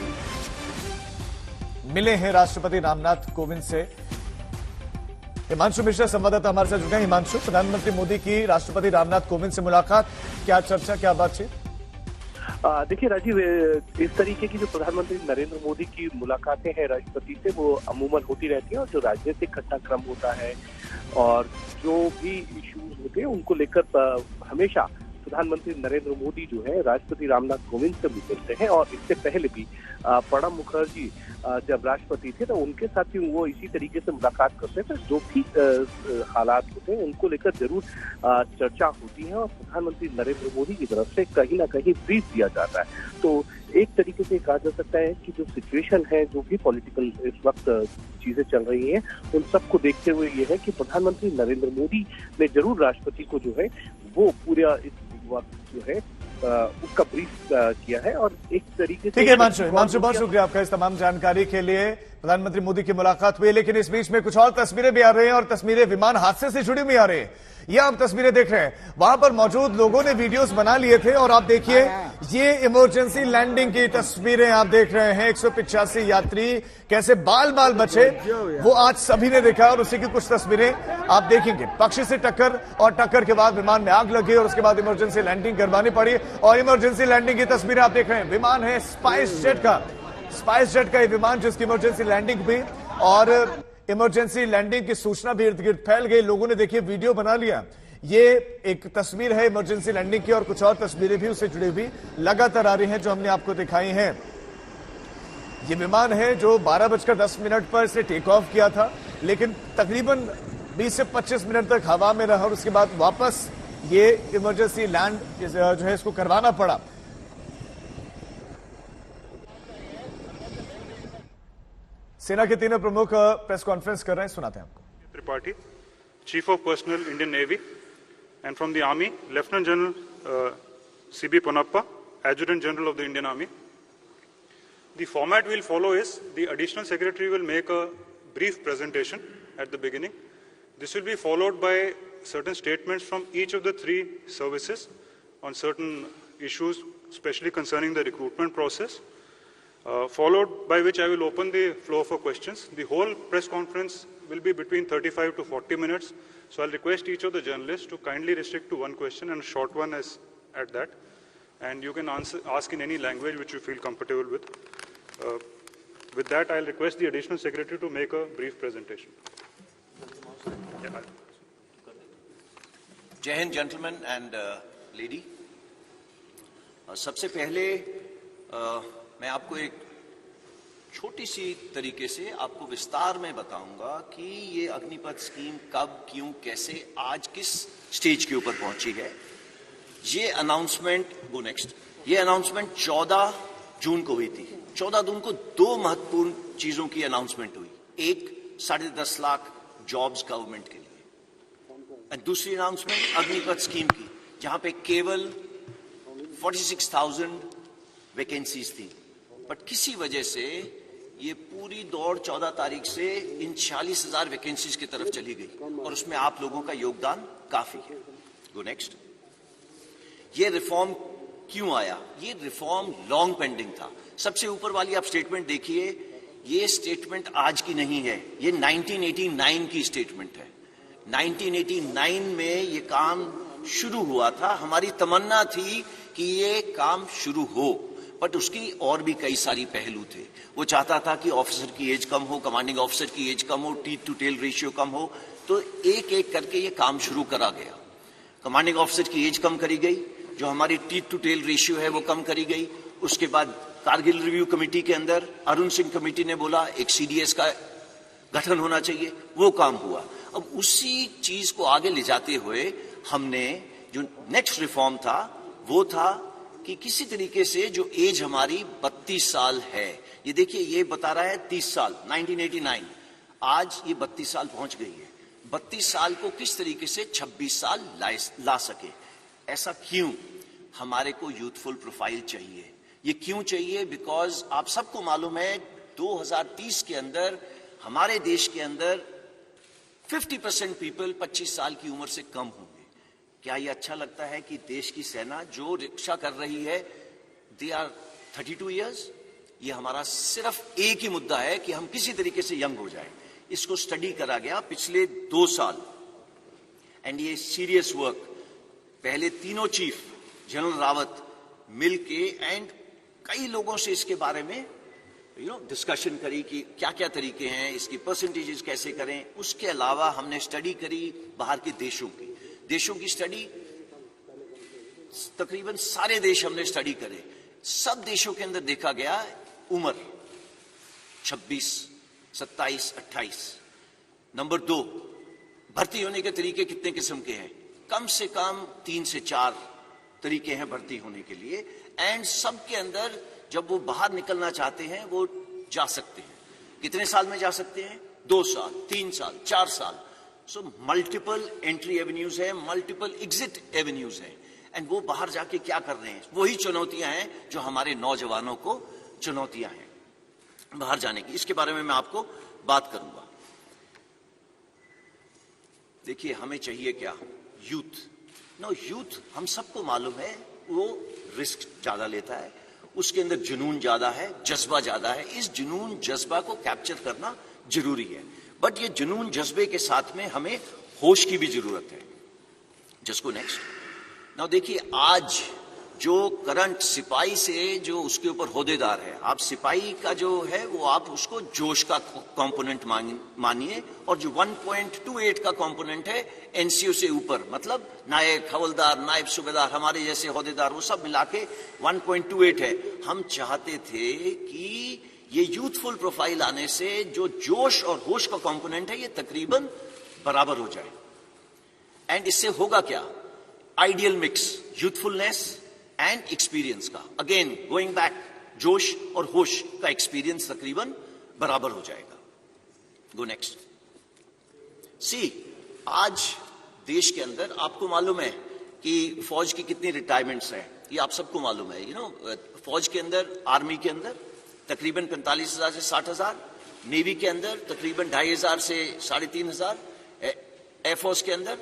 मिले हैं राष्ट्रपति रामनाथ कोविंद से। हिमांशु मिश्रा संवाददाता हमारे साथ जुड़े हैं। हिमांशु, प्रधानमंत्री मोदी की राष्ट्रपति रामनाथ कोविंद से मुलाकात, क्या चर्चा, क्या बातचीत? देखिए राजीव, इस तरीके की जो प्रधानमंत्री नरेंद्र मोदी की मुलाकातें हैं राष्ट्रपति से वो अमूमन होती रहती हैं। और जो राजनीतिक घटनाक्रम होता है और जो भी इश्यूज होते हैं उनको लेकर हमेशा प्रधानमंत्री नरेंद्र मोदी जो है राष्ट्रपति रामनाथ कोविंद से मिलते हैं। और इससे पहले भी प्रणब मुखर्जी जब राष्ट्रपति थे तो उनके साथ भी वो इसी तरीके से मुलाकात करते थे। जो भी हालात होते हैं उनको लेकर जरूर चर्चा होती है और प्रधानमंत्री नरेंद्र मोदी की तरफ से कहीं ना कहीं ब्रीफ दिया जाता है। तो एक तरीके से कहा जा सकता है कि जो सिचुएशन है, जो भी पॉलिटिकल इस वक्त चीजें चल रही हैं, उन सबको देखते हुए ये है कि प्रधानमंत्री नरेंद्र मोदी ने जरूर राष्ट्रपति को जो है वो पूरा इस वक्त जो है उसका ब्रीफ किया है। और एक तरीके से ठीक है हिमांशु, बहुत शुक्रिया आपका इस तमाम जानकारी के लिए। प्रधानमंत्री मोदी की मुलाकात हुई, लेकिन इस बीच में कुछ और तस्वीरें भी आ रही हैं और तस्वीरें विमान हादसे से जुड़ी हुई आ रही है। ये आप तस्वीरें देख रहे हैं, वहां पर मौजूद लोगों ने वीडियोस बना लिए थे और आप देखिए ये इमरजेंसी लैंडिंग की तस्वीरें आप देख रहे हैं। 185 यात्री कैसे बाल बाल बचे वो आज सभी ने देखा और उसी की कुछ तस्वीरें आप देखेंगे। पक्षी से टक्कर और टक्कर के बाद विमान में आग लगी और उसके बाद इमरजेंसी लैंडिंग करवानी पड़ी। और इमरजेंसी लैंडिंग की तस्वीरें आप देख रहे हैं, विमान है स्पाइस जेट का ये विमान जिसकी इमरजेंसी लैंडिंग हुई और इमरजेंसी लैंडिंग की सूचना भी इर्द गिर्द फैल गई। लोगों ने देखिए वीडियो बना लिया। ये एक तस्वीर है इमरजेंसी लैंडिंग की और कुछ और तस्वीरें भी उससे जुड़ी हुई लगातार आ रही हैं जो हमने आपको दिखाई हैं। ये विमान है जो 12:10 पर इसे टेक ऑफ किया था, लेकिन तकरीबन 20 से 25 मिनट तक हवा में रहा और उसके बाद वापस ये इमरजेंसी लैंड जो है इसको करवाना पड़ा। सेना के तीनों प्रमुख प्रेस कॉन्फ्रेंस कर रहे हैं, सुनाते हैं आपको। Tripathi, chief of personal Indian navy, and from the army lieutenant general CB Ponnappa, adjutant general of the Indian Army. The format we'll follow is the additional secretary will make a brief presentation at the beginning. This will be followed by certain statements from each of the three services on certain issues, especially concerning the recruitment process. Followed by which I will open the floor for questions. The whole press conference will be between 35 to 40 minutes. So I'll request each of the journalists to kindly restrict to one question and a short one as at that. And you can ask in any language which you feel comfortable with. With that, I'll request the additional secretary to make a brief presentation. Jai Hind, gentlemen and lady. सबसे पहले मैं आपको एक छोटी सी तरीके से आपको विस्तार में बताऊंगा कि ये अग्निपथ स्कीम कब, क्यों, कैसे, आज किस स्टेज के ऊपर पहुंची है। ये अनाउंसमेंट ये अनाउंसमेंट 14 जून को हुई थी। 14 जून को दो महत्वपूर्ण चीजों की अनाउंसमेंट हुई। एक 10.5 लाख जॉब्स गवर्नमेंट के लिए और दूसरी अनाउंसमेंट अग्निपथ स्कीम की, जहां पे केवल 46,000 वैकेंसीज थी, बट किसी वजह से ये पूरी दौड़ 14 तारीख से इन 40,000 वैकेंसीज की तरफ चली गई और उसमें आप लोगों का योगदान काफी है। Go next. ये रिफॉर्म क्यों आया? ये रिफॉर्म लॉन्ग पेंडिंग था। सबसे ऊपर वाली आप स्टेटमेंट देखिए, ये स्टेटमेंट आज की नहीं है, ये 1989 की स्टेटमेंट है। 1989 में ये काम शुरू हुआ था। हमारी तमन्ना थी कि ये काम शुरू हो, बट उसकी और भी कई सारी पहलू थे। वो चाहता था कि ऑफिसर की एज कम हो, कमांडिंग ऑफिसर की एज कम हो, टीथ टू टेल रेशियो कम हो, तो एक एक करके ये काम शुरू करा गया। कमांडिंग ऑफिसर की एज कम करी गई, जो हमारी टीथ टू टेल रेशियो है वो कम करी गई। उसके बाद कारगिल रिव्यू कमेटी के अंदर अरुण सिंह कमेटी ने बोला एक सीडीएस का गठन होना चाहिए, वो काम हुआ। अब उसी चीज को आगे ले जाते हुए हमने जो नेक्स्ट रिफॉर्म था वो था कि किसी तरीके से जो एज हमारी 32 साल है, ये देखिए ये बता रहा है 30 साल 1989, आज ये 32 साल पहुंच गई है। 32 साल को किस तरीके से 26 साल ला सके, ऐसा क्यों? हमारे को यूथफुल प्रोफाइल चाहिए। ये क्यों चाहिए? बिकॉज आप सबको मालूम है 2030 के अंदर हमारे देश के अंदर 50% पीपल 25 साल की उम्र से कम होंगे। क्या ये अच्छा लगता है कि देश की सेना जो रक्षा कर रही है दे आर 32 इयर्स? ये हमारा सिर्फ एक ही मुद्दा है कि हम किसी तरीके से यंग हो जाए। इसको स्टडी करा गया पिछले 2 साल, एंड ये सीरियस वर्क। पहले तीनों चीफ जनरल रावत मिलके एंड कई लोगों से इसके बारे में डिस्कशन करी कि क्या क्या तरीके हैं, इसकी परसेंटेजेस कैसे करें। उसके अलावा हमने स्टडी करी बाहर के देशों की स्टडी, तकरीबन सारे देश हमने स्टडी करे। सब देशों के अंदर देखा गया उम्र 26, 27, 28। नंबर 2, भर्ती होने के तरीके कितने किस्म के हैं? कम से कम 3 से 4 तरीके हैं भर्ती होने के लिए, एंड सब के अंदर जब वो बाहर निकलना चाहते हैं वो जा सकते हैं। कितने साल में जा सकते हैं? 2 साल, 3 साल, 4 साल। सो मल्टीपल एंट्री एवेन्यूज है, मल्टीपल एग्जिट एवेन्यूज है, एंड वो बाहर जाके क्या कर रहे हैं? वही चुनौतियां हैं जो हमारे नौजवानों को चुनौतियां हैं बाहर जाने की। इसके बारे में मैं आपको बात करूंगा। देखिए हमें चाहिए क्या? यूथ। यूथ हम सबको मालूम है वो रिस्क ज्यादा लेता है, उसके अंदर जुनून ज्यादा है, जज्बा ज्यादा है। इस जुनून जज्बा को कैप्चर करना जरूरी है, बट ये जुनून जज्बे के साथ में हमें होश की भी जरूरत है। जिसको नेक्स्ट। नाउ देखिए आज जो करंट सिपाही से जो उसके ऊपर होदेदार है, आप सिपाही का जो है वो आप उसको जोश का कंपोनेंट मानिए, और जो 1.28 का कंपोनेंट है एनसीओ से ऊपर, मतलब नायक, हवलदार, नायब सूबेदार, हमारे जैसे होदेदार, वो सब मिला के 1.28 है। हम चाहते थे कि ये यूथफुल प्रोफाइल आने से जो जोश और होश का कंपोनेंट है ये तकरीबन बराबर हो जाए। एंड इससे होगा क्या? Ideal mix youthfulness and experience का। अगेन गोइंग बैक, जोश और होश का एक्सपीरियंस तकरीबन बराबर हो जाएगा। Go next. सी आज देश के अंदर आपको मालूम है कि फौज की कितनी रिटायरमेंट्स हैं, ये आप सबको मालूम है। फौज के अंदर, आर्मी के अंदर तकरीबन 45,000 से 60,000, नेवी के अंदर तकरीबन 2,500 से 3,500, एयरफोर्स के अंदर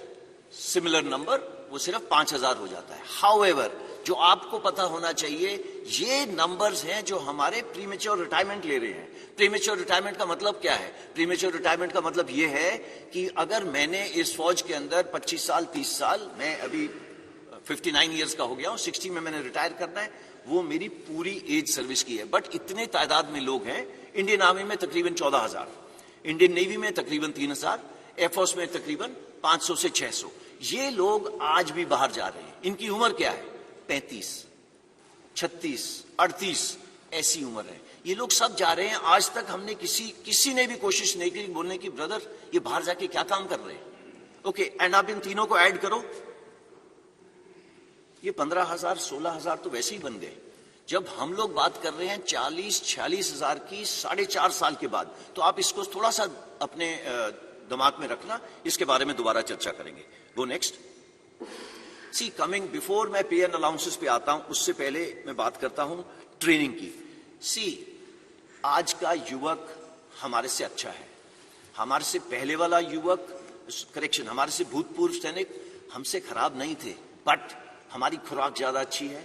सिमिलर नंबर, वो सिर्फ 5,000 हो जाता है। हाउएवर जो आपको पता होना चाहिए, ये नंबर्स हैं जो हमारे प्रीमेच्योर रिटायरमेंट ले रहे हैं। प्रीमेच्योर रिटायरमेंट का मतलब क्या है? प्रीमेच्योर रिटायरमेंट का मतलब ये है कि अगर मैंने इस फौज के अंदर 25 साल, 30 साल, मैं अभी 59 ईयर्स का हो गया हूं, 60 में मैंने रिटायर करना है, वो मेरी पूरी एज सर्विस की है। बट इतने तादाद में लोग हैं, इंडियन आर्मी में तकरीबन 14,000, इंडियन नेवी में तकरीबन 3,000, एयरफोर्स में तकरीबन 500 से 600। ये लोग आज भी बाहर जा रहे हैं। इनकी उम्र क्या है? 35, 36, 38 ऐसी उम्र है। ये लोग सब जा रहे हैं। आज तक हमने किसी ने भी कोशिश नहीं की बोलने की ब्रदर ये बाहर जाके क्या काम कर रहे हैं। ओके, एंड आप इन तीनों को ऐड करो, ये 15,000, 16,000 तो वैसे ही बन गए। जब हम लोग बात कर रहे हैं 40-46 हजार की 4.5 साल के बाद, तो आप इसको थोड़ा सा अपने दिमाग में रखना, इसके बारे में दोबारा चर्चा करेंगे। वो नेक्स्ट। सी कमिंग बिफोर मैं पे एंड अलाउंसेस पे आता हूं, उससे पहले मैं बात करता हूं ट्रेनिंग की। आज का युवक हमारे से अच्छा है, हमारे से पहले वाला युवक, करेक्शन, हमारे से भूतपूर्व सैनिक हमसे खराब नहीं थे, बट हमारी खुराक ज्यादा अच्छी है,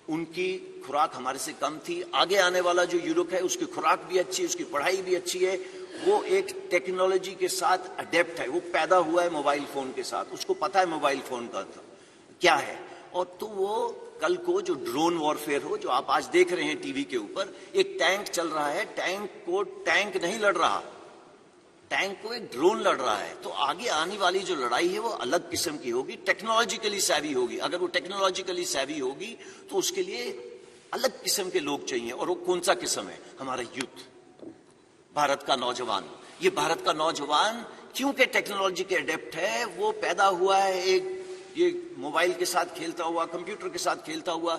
उनकी खुराक हमारे से कम थी। आगे आने वाला जो युवक है उसकी खुराक भी अच्छी है, उसकी पढ़ाई भी अच्छी है, वो एक टेक्नोलॉजी के साथ अडेप्ट है, वो पैदा हुआ है मोबाइल फोन के साथ, उसको पता है मोबाइल फोन का क्या है। और तो वो कल को जो ड्रोन वॉरफेयर हो, जो आप आज देख रहे हैं टीवी के ऊपर, एक टैंक चल रहा है, टैंक को टैंक नहीं लड़ रहा, टैंक को एक ड्रोन लड़ रहा है। तो आगे आने वाली जो लड़ाई है वो अलग किस्म की होगी, टेक्नोलॉजिकली सैवी होगी। अगर वो टेक्नोलॉजिकली सैवी होगी तो उसके लिए अलग किस्म के लोग चाहिए, और वो कौन सा किस्म है? हमारा यूथ, भारत का नौजवान। ये भारत का नौजवान क्योंकि टेक्नोलॉजी के अडेप्ट है, वो पैदा हुआ है एक ये मोबाइल के साथ खेलता हुआ, कंप्यूटर के साथ खेलता हुआ,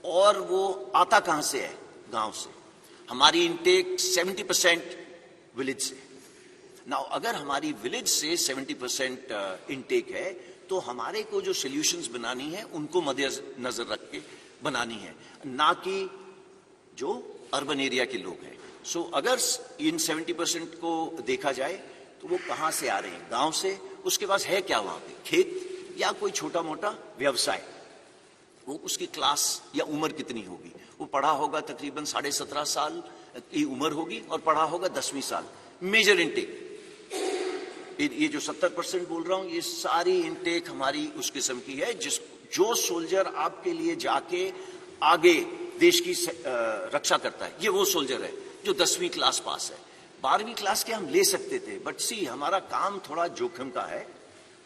और वो आता कहां से है? गांव से। हमारी इनटेक 70% विलेज से। नाउ अगर हमारी विलेज से 70% इनटेक है, तो हमारे को जो सॉल्यूशंस बनानी है उनको मद्देनजर रख के बनानी है, ना कि जो अर्बन एरिया के लोग हैं। सो अगर इन 70% को देखा जाए तो वो कहां से आ रहे हैं? गांव से। उसके पास है क्या वहां पे? खेत या कोई छोटा मोटा व्यवसाय। वो उसकी क्लास या उम्र कितनी होगी? वो पढ़ा होगा तकरीबन 17.5 साल की उम्र होगी, और पढ़ा होगा 10वीं साल। मेजर इनटेक, ये जो 70% बोल रहा हूं, ये सारी इनटेक हमारी उस किस्म की है जो सोल्जर आपके लिए जाके आगे देश की रक्षा करता है, ये वो सोल्जर है जो 10वीं क्लास पास है। 12वीं क्लास के हम ले सकते थे, बट हमारा काम थोड़ा जोखिम का है।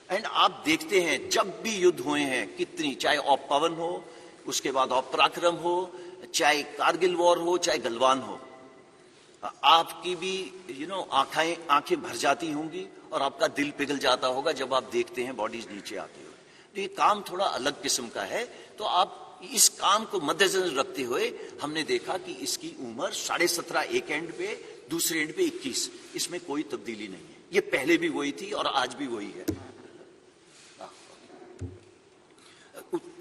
एंड आप देखते हैं जब भी युद्ध हुए हैं कितनी, चाहे ऑप पवन हो, उसके बाद ऑप पराक्रम हो, चाहे कारगिल वॉर हो, चाहे गलवान हो, आपकी भी आंखें भर जाती होंगी और आपका दिल पिघल जाता होगा जब आप देखते हैं बॉडीज नीचे आती हुई। तो ये काम थोड़ा अलग किस्म का है। तो आप इस काम को मद्देनजर रखते हुए हमने देखा कि इसकी उम्र 17.5 एक एंड पे, दूसरे एंड पे 21, इसमें कोई तब्दीली नहीं है। ये पहले भी वही थी और आज भी वही है।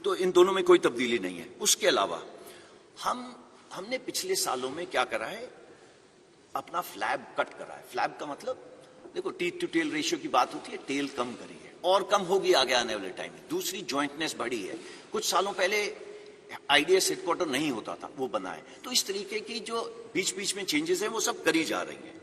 तो इन दोनों में कोई तब्दीली नहीं है। उसके अलावा हमने पिछले सालों में क्या करा है? अपना फ्लैब कट करा है। फ्लैब का मतलब देखो, टीथ टू टेल रेशियो की बात होती है, टेल कम करी है और कम होगी आगे आने वाले टाइम में। दूसरी जॉइंटनेस बढ़ी है। कुछ सालों पहले आईडीएस हेडक्वार्टर नहीं होता था, वो बना है। तो इस तरीके की जो बीच बीच में चेंजेस हैं वो सब करी जा रही हैं।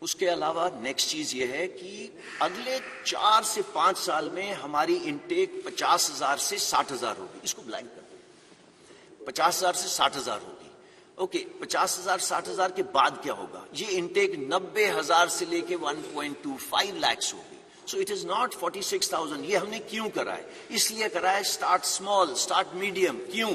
उसके अलावा नेक्स्ट चीज ये है कि अगले 4 से 5 साल में हमारी इनटेक 50,000 से 60,000 होगी। इसको ब्लैंक कर दो, 50,000 से 60,000 होगी। ओके, 50,000 60,000 के बाद क्या होगा? ये इनटेक 90,000 से लेके 1.25 लाख होगी। सो इट इज नॉट 46,000। ये हमने क्यों करा है? इसलिए करा है स्टार्ट स्मॉल, स्टार्ट मीडियम। क्यों?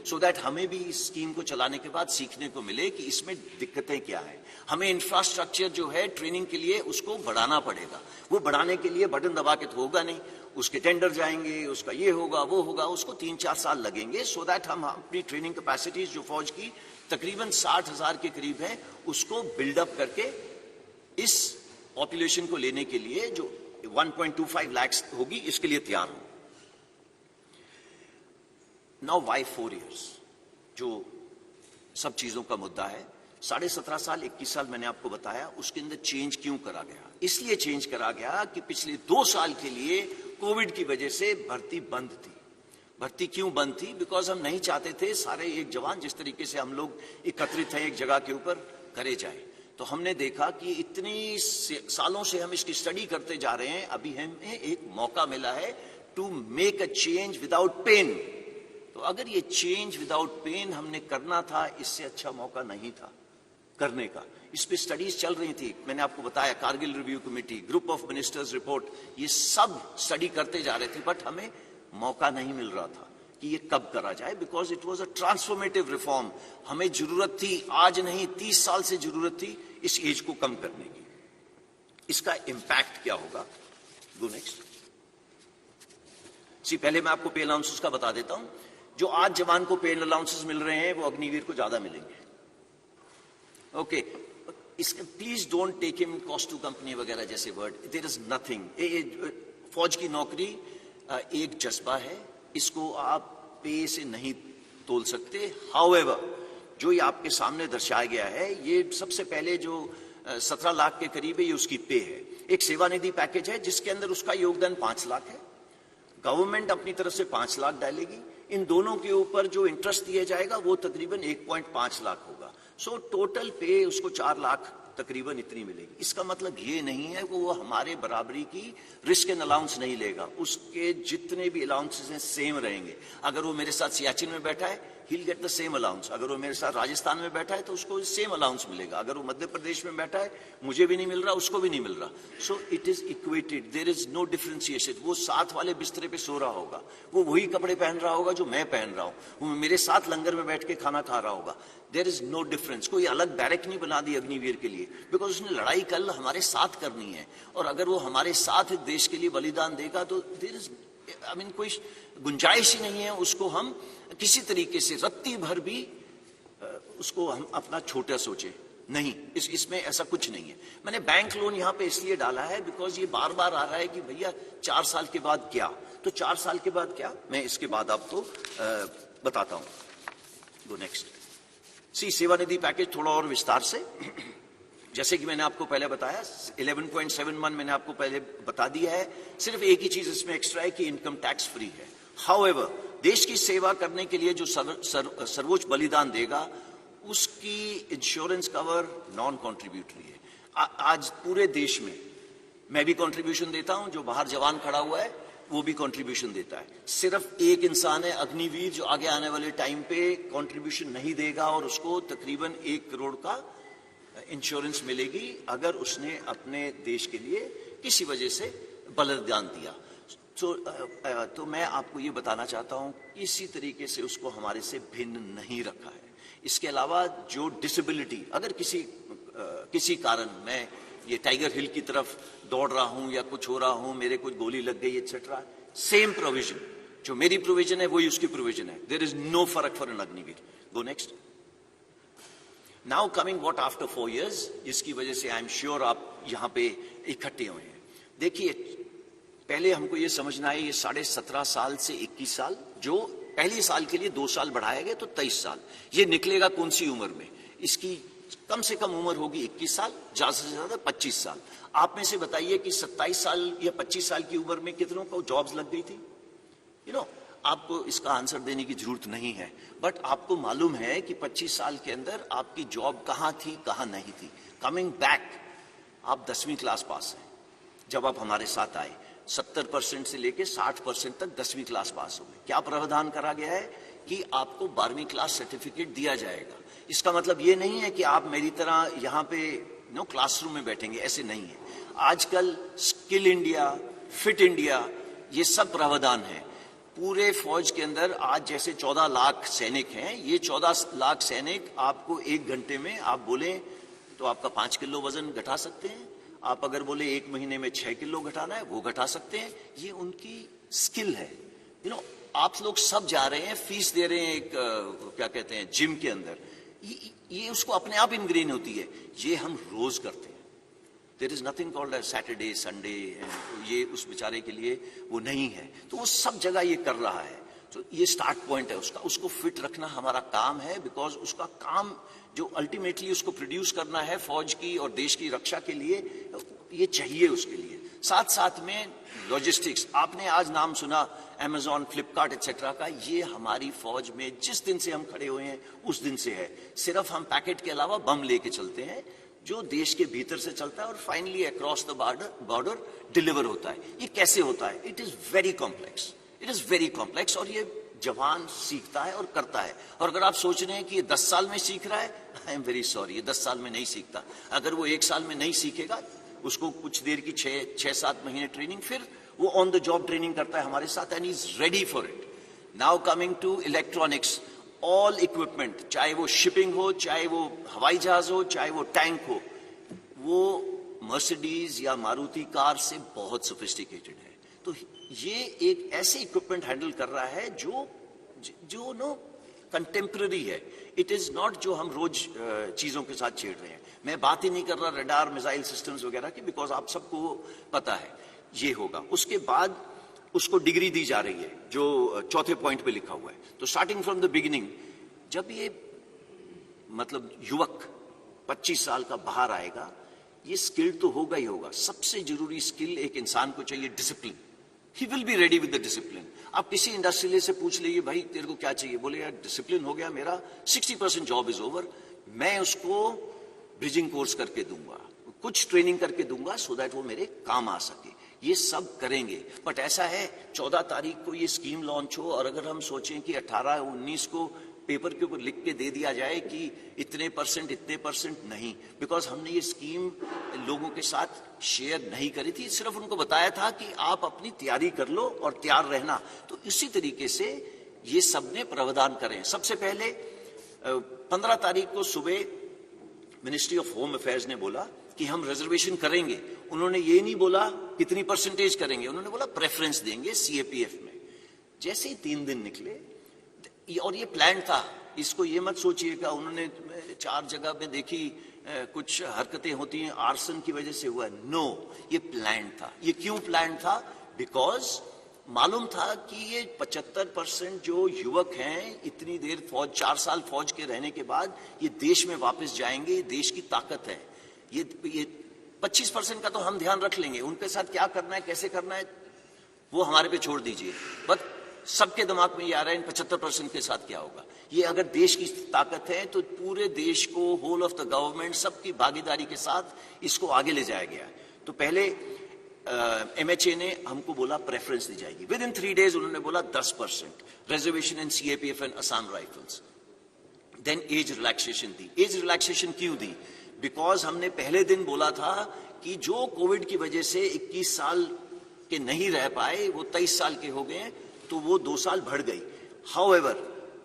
सो दैट हमें भी इस स्कीम को चलाने के बाद सीखने को मिले कि इसमें दिक्कतें क्या है। हमें इंफ्रास्ट्रक्चर जो है ट्रेनिंग के लिए उसको बढ़ाना पड़ेगा। वो बढ़ाने के लिए बटन दबा के तो होगा नहीं, उसके टेंडर जाएंगे, उसका ये होगा वो होगा, उसको 3-4 साल लगेंगे। सो दैट हम अपनी ट्रेनिंग कैपेसिटीज जो फौज की तकरीबन 60,000 के करीब है, उसको बिल्डअप करके इस पॉपुलेशन को लेने के लिए जो 1.25 लाख होगी, इसके लिए तैयार हो। नाउ वाई 4 years, जो सब चीजों का मुद्दा है। 17.5 साल 21 साल मैंने आपको बताया, उसके अंदर चेंज क्यों करा गया? इसलिए चेंज करा गया कि पिछले 2 साल के लिए कोविड की वजह से भर्ती बंद थी। भर्ती क्यों बंद थी? बिकॉज हम नहीं चाहते थे सारे एक जवान जिस तरीके से हम लोग एकत्रित हैं एक जगह के ऊपर करे जाए। तो हमने देखा कि इतनी सालों से हम इसकी स्टडी करते जा रहे हैं, अभी हमें एक मौका मिला है to make a change without pain. तो अगर ये चेंज विदाउट पेन हमने करना था, इससे अच्छा मौका नहीं था करने का। इस पे स्टडीज चल रही थी, मैंने आपको बताया, Kargil review committee, group of ministers report, ये सब स्टडी करते जा रहे थे, बट हमें मौका नहीं मिल रहा था कि ये कब करा जाए। Because it was a transformative reform. हमें जरूरत थी, आज नहीं 30 साल से जरूरत थी इस एज को कम करने की। इसका इंपैक्ट क्या होगा? Go next. पहले मैं आपको पे अलाउंसेस का बता देता हूं। जो आज जवान को पे अलाउंसेस मिल रहे हैं वो अग्निवीर को ज्यादा मिलेंगे। ओके, इसका please don't take him cost to company वगैरह जैसे वर्ड, देयर इज नथिंग। फौज की नौकरी एक जज्बा है, इसको आप पे से नहीं तोल सकते। हाउएवर, जो ये आपके सामने दर्शाया गया है, ये सबसे पहले जो 17 लाख के करीब है, ये उसकी पे है। एक सेवानिधि पैकेज है जिसके अंदर उसका योगदान 5 लाख है। गवर्नमेंट अपनी तरफ से 5 लाख डालेगी। इन दोनों के ऊपर जो इंटरेस्ट दिया जाएगा वो तकरीबन 1.5 लाख होगा। सो टोटल पे उसको 4 लाख तकरीबन इतनी मिलेगी। इसका मतलब ये नहीं है कि वो हमारे बराबरी की रिस्क एंड अलाउंस नहीं लेगा। उसके जितने भी अलाउंसेस हैं सेम रहेंगे। अगर वो मेरे साथ सियाचिन में बैठा है, he'll get the same allowance। अगर वो मेरे साथ राजस्थान में बैठा है तो उसको सेम अलाउंस मिलेगा। अगर वो मध्य प्रदेश में बैठा है, मुझे भी नहीं मिल रहा, उसको भी नहीं मिल रहा। So it is equated, there is no differentiation. वो साथ वाले बिस्तरे पे सो रहा होगा, वो वही कपड़े पहन रहा होगा जो मैं पहन रहा हूँ, वो मेरे साथ लंगर में बैठ के खाना खा रहा होगा। There is no difference. कोई अलग बैरक नहीं बना दी अग्निवीर के लिए, बिकॉज उसने लड़ाई कल हमारे साथ करनी है। और अगर वो हमारे साथ देश के लिए बलिदान देगा तो देयर इज कोई गुंजाइश ही नहीं है उसको हम किसी तरीके से रत्ती भर भी उसको हम अपना छोटा सोचे। नहीं, इसमें ऐसा कुछ नहीं है। मैंने बैंक लोन यहां पे इसलिए डाला है बिकॉज ये बार बार आ रहा है कि भैया 4 साल के बाद क्या, तो 4 साल के बाद क्या, मैं इसके बाद आपको बताता हूं। Go next. सी, सेवानिधि पैकेज थोड़ा और विस्तार से, जैसे कि मैंने आपको पहले बताया 11.71 मैंने आपको पहले बता दिया है। सिर्फ एक ही चीज इसमें एक्स्ट्रा है कि इनकम टैक्स फ्री है। हाउएवर, देश की सेवा करने के लिए जो सर्वोच्च बलिदान देगा उसकी इंश्योरेंस कवर नॉन कॉन्ट्रीब्यूटरी है। आज पूरे देश में मैं भी कंट्रीब्यूशन देता हूं, जो बाहर जवान खड़ा हुआ है वो भी कंट्रीब्यूशन देता है। सिर्फ एक इंसान है अग्निवीर जो आगे आने वाले टाइम पे कंट्रीब्यूशन नहीं देगा और उसको तकरीबन 1 करोड़ का इंश्योरेंस मिलेगी अगर उसने अपने देश के लिए किसी वजह से बलिदान दिया। तो मैं आपको ये बताना चाहता हूं, इसी तरीके से उसको हमारे से भिन्न नहीं रखा है। इसके अलावा जो डिसेबिलिटी, अगर किसी कारण मैं ये टाइगर हिल की तरफ दौड़ रहा हूं या कुछ हो रहा हूं, मेरे कुछ गोली लग गई एक्सेट्रा, सेम प्रोविजन, जो मेरी प्रोविजन है वही उसकी प्रोविजन है। देयर इज नो फर्क for an Agniveer. Go next. Now coming what after 4 years, जिसकी वजह से आई एम श्योर आप यहां पे इकट्ठे हुए हैं। देखिए, पहले हमको ये समझना है, ये 17.5 साल से 21 साल, जो पहले साल के लिए 2 साल बढ़ाया गया तो 23 साल, ये निकलेगा कौन सी उम्र में? इसकी कम से कम उम्र होगी 21 साल, ज्यादा से ज्यादा 25 साल। आप में से बताइए कि 27 साल या 25 साल की उम्र में कितनों को जॉब्स लग गई थी? आपको इसका आंसर देने की जरूरत नहीं है, बट आपको मालूम है कि 25 साल के अंदर आपकी जॉब कहां थी, कहां नहीं थी। कमिंग बैक, आप 10वीं क्लास पास हैं जब आप हमारे साथ आए। 70% से लेके 60% तक 10वीं क्लास पास हो गए। क्या प्रावधान करा गया है कि आपको 12वीं क्लास सर्टिफिकेट दिया जाएगा। इसका मतलब ये नहीं है कि आप मेरी तरह यहाँ पे क्लासरूम में बैठेंगे, ऐसे नहीं है। आजकल स्किल इंडिया, फिट इंडिया, ये सब प्रावधान है। पूरे फौज के अंदर आज जैसे 14 लाख सैनिक हैं, ये 14 लाख सैनिक आपको 1 घंटे में आप बोले तो आपका 5 किलो वजन घटा सकते हैं। आप अगर बोले 1 महीने में 6 किलो घटाना है, वो घटा सकते हैं। ये उनकी स्किल है। आप लोग सब जा रहे हैं, फीस दे रहे हैं एक क्या कहते हैं जिम के अंदर, ये उसको अपने आप इनग्रेन होती है। ये हम रोज करते हैं। There is nothing called Saturday Sunday, ये उस बेचारे के लिए वो नहीं है। तो वो सब जगह ये कर रहा है। तो ये स्टार्ट पॉइंट है उसका, उसको फिट रखना हमारा काम है। बिकॉज उसका काम जो अल्टीमेटली उसको प्रोड्यूस करना है फौज की और देश की रक्षा के लिए, ये चाहिए उसके लिए। साथ साथ में लॉजिस्टिक्स, आपने आज नाम सुना अमेजॉन, फ्लिपकार्ट एक्सेट्रा का, ये हमारी फौज में जिस दिन से हम खड़े हुए हैं उस दिन से है। सिर्फ हम पैकेट के अलावा बम लेके चलते हैं जो देश के भीतर से चलता है और finally across the border deliver होता है। ये कैसे होता है? It is very complex, it is very complex. और ये जवान सीखता है और करता है। और अगर आप सोच रहे हैं कि ये 10 साल में सीख रहा है, आई एम वेरी सॉरी, ये 10 साल में नहीं सीखता। अगर वो 1 साल में नहीं सीखेगा, उसको कुछ देर की 6-7 महीने ट्रेनिंग, फिर वो ऑन द जॉब ट्रेनिंग करता है हमारे साथ, and is ready for it. Now coming to electronics, all equipment, चाहे वो शिपिंग हो, चाहे वो हवाई जहाज हो, चाहे वो टैंक हो, वो मर्सिडीज या मारुति कार से बहुत सोफिस्टिकेटेड है। तो ये एक ऐसे इक्विपमेंट हैंडल कर रहा है जो कंटेम्पररी है। इट इज नॉट जो हम रोज चीजों के साथ छेड़ रहे हैं। मैं बात ही नहीं कर रहा रडार, मिसाइल सिस्टम्स वगैरह की, बिकॉज आप सबको पता है ये होगा। उसके बाद उसको डिग्री दी जा रही है, जो चौथे पॉइंट पे लिखा हुआ है। तो स्टार्टिंग फ्रॉम द बिगिनिंग, जब ये मतलब युवक 25 साल का बाहर आएगा, ये स्किल तो होगा ही होगा। सबसे जरूरी स्किल एक इंसान को चाहिए, discipline. He will be ready with the discipline. आप किसी इंडस्ट्रियल से पूछ लीजिए, भाई तेरे को क्या चाहिए, बोले यार डिसिप्लिन हो गया मेरा, 60% जॉब इज ओवर, मैं उसको ब्रिजिंग कोर्स करके दूंगा, कुछ ट्रेनिंग करके दूंगा, सो दैट वो मेरे काम आ सके। ये सब करेंगे। बट ऐसा है 14 तारीख को ये स्कीम लॉन्च हो, और अगर हम सोचें कि 18-19 को पेपर के ऊपर लिख के दे दिया जाए कि इतने परसेंट, नहीं, बिकॉज हमने ये स्कीम लोगों के साथ शेयर नहीं करी थी, सिर्फ उनको बताया था कि आप अपनी तैयारी कर लो और तैयार रहना। तो इसी तरीके से ये सबने प्रावधान करें। सबसे पहले 15 तारीख को सुबह मिनिस्ट्री ऑफ होम अफेयर्स ने बोला कि हम रिजर्वेशन करेंगे। उन्होंने ये नहीं बोला कितनी परसेंटेज करेंगे, उन्होंने बोला प्रेफरेंस देंगे सीएपीएफ में। जैसे ही 3 दिन निकले, और ये प्लान था, इसको ये मत सोचिएगा उन्होंने 4 जगह में देखी कुछ हरकतें होती हैं आर्सन की वजह से हुआ है। नो, ये प्लान था। ये क्यों प्लान था? बिकॉज मालूम था कि ये 75% जो युवक हैं, इतनी देर फौज, 4 साल फौज के रहने के बाद ये देश में वापस जाएंगे, ये देश की ताकत है। ये 25% का तो हम ध्यान रख लेंगे, उनके साथ क्या करना है, कैसे करना है, वो हमारे पे छोड़ दीजिए। बट सबके दिमाग में ये आ रहा है इन 75% के साथ क्या होगा। ये अगर देश की ताकत है तो पूरे देश को, होल ऑफ द गवर्नमेंट, सबकी भागीदारी के साथ इसको आगे ले जाया गया। तो पहले एमएचए ने हमको बोला प्रेफरेंस दी जाएगी। विद इन 3 डेज उन्होंने बोला 10% reservation in CAPF and Assam Rifles. Then age relaxation दी। एज रिलैक्सेशन क्यों दी? बिकॉज हमने पहले दिन बोला था कि जो कोविड की वजह से 21 साल के नहीं रह पाए, वो 23 साल के हो गए, तो वो 2 साल बढ़ गई। हाउएवर,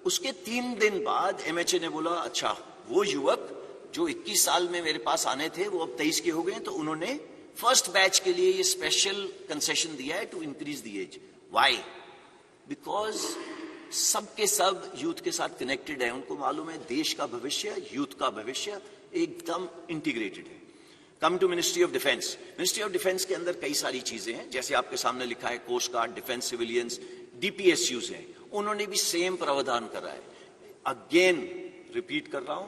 उसके 3 दिन बाद एमएचए ने बोला अच्छा, वो युवक जो 21 साल में मेरे पास आने थे वो अब 23 के हो गए, तो उन्होंने फर्स्ट बैच के लिए ये स्पेशल कंसेशन दिया है to increase the age. Why? Because सबके सब यूथ के साथ कनेक्टेड है, उनको मालूम है देश का भविष्य, यूथ का भविष्य एकदम इंटीग्रेटेड है। Come to Ministry of Defence. Ministry of Defence के अंदर कई सारी चीजें हैं, जैसे आपके सामने लिखा है coast guard, defence civilians, DPSUs हैं, उन्होंने भी सेम प्रावधान करा है। अगेन रिपीट कर रहा हूं,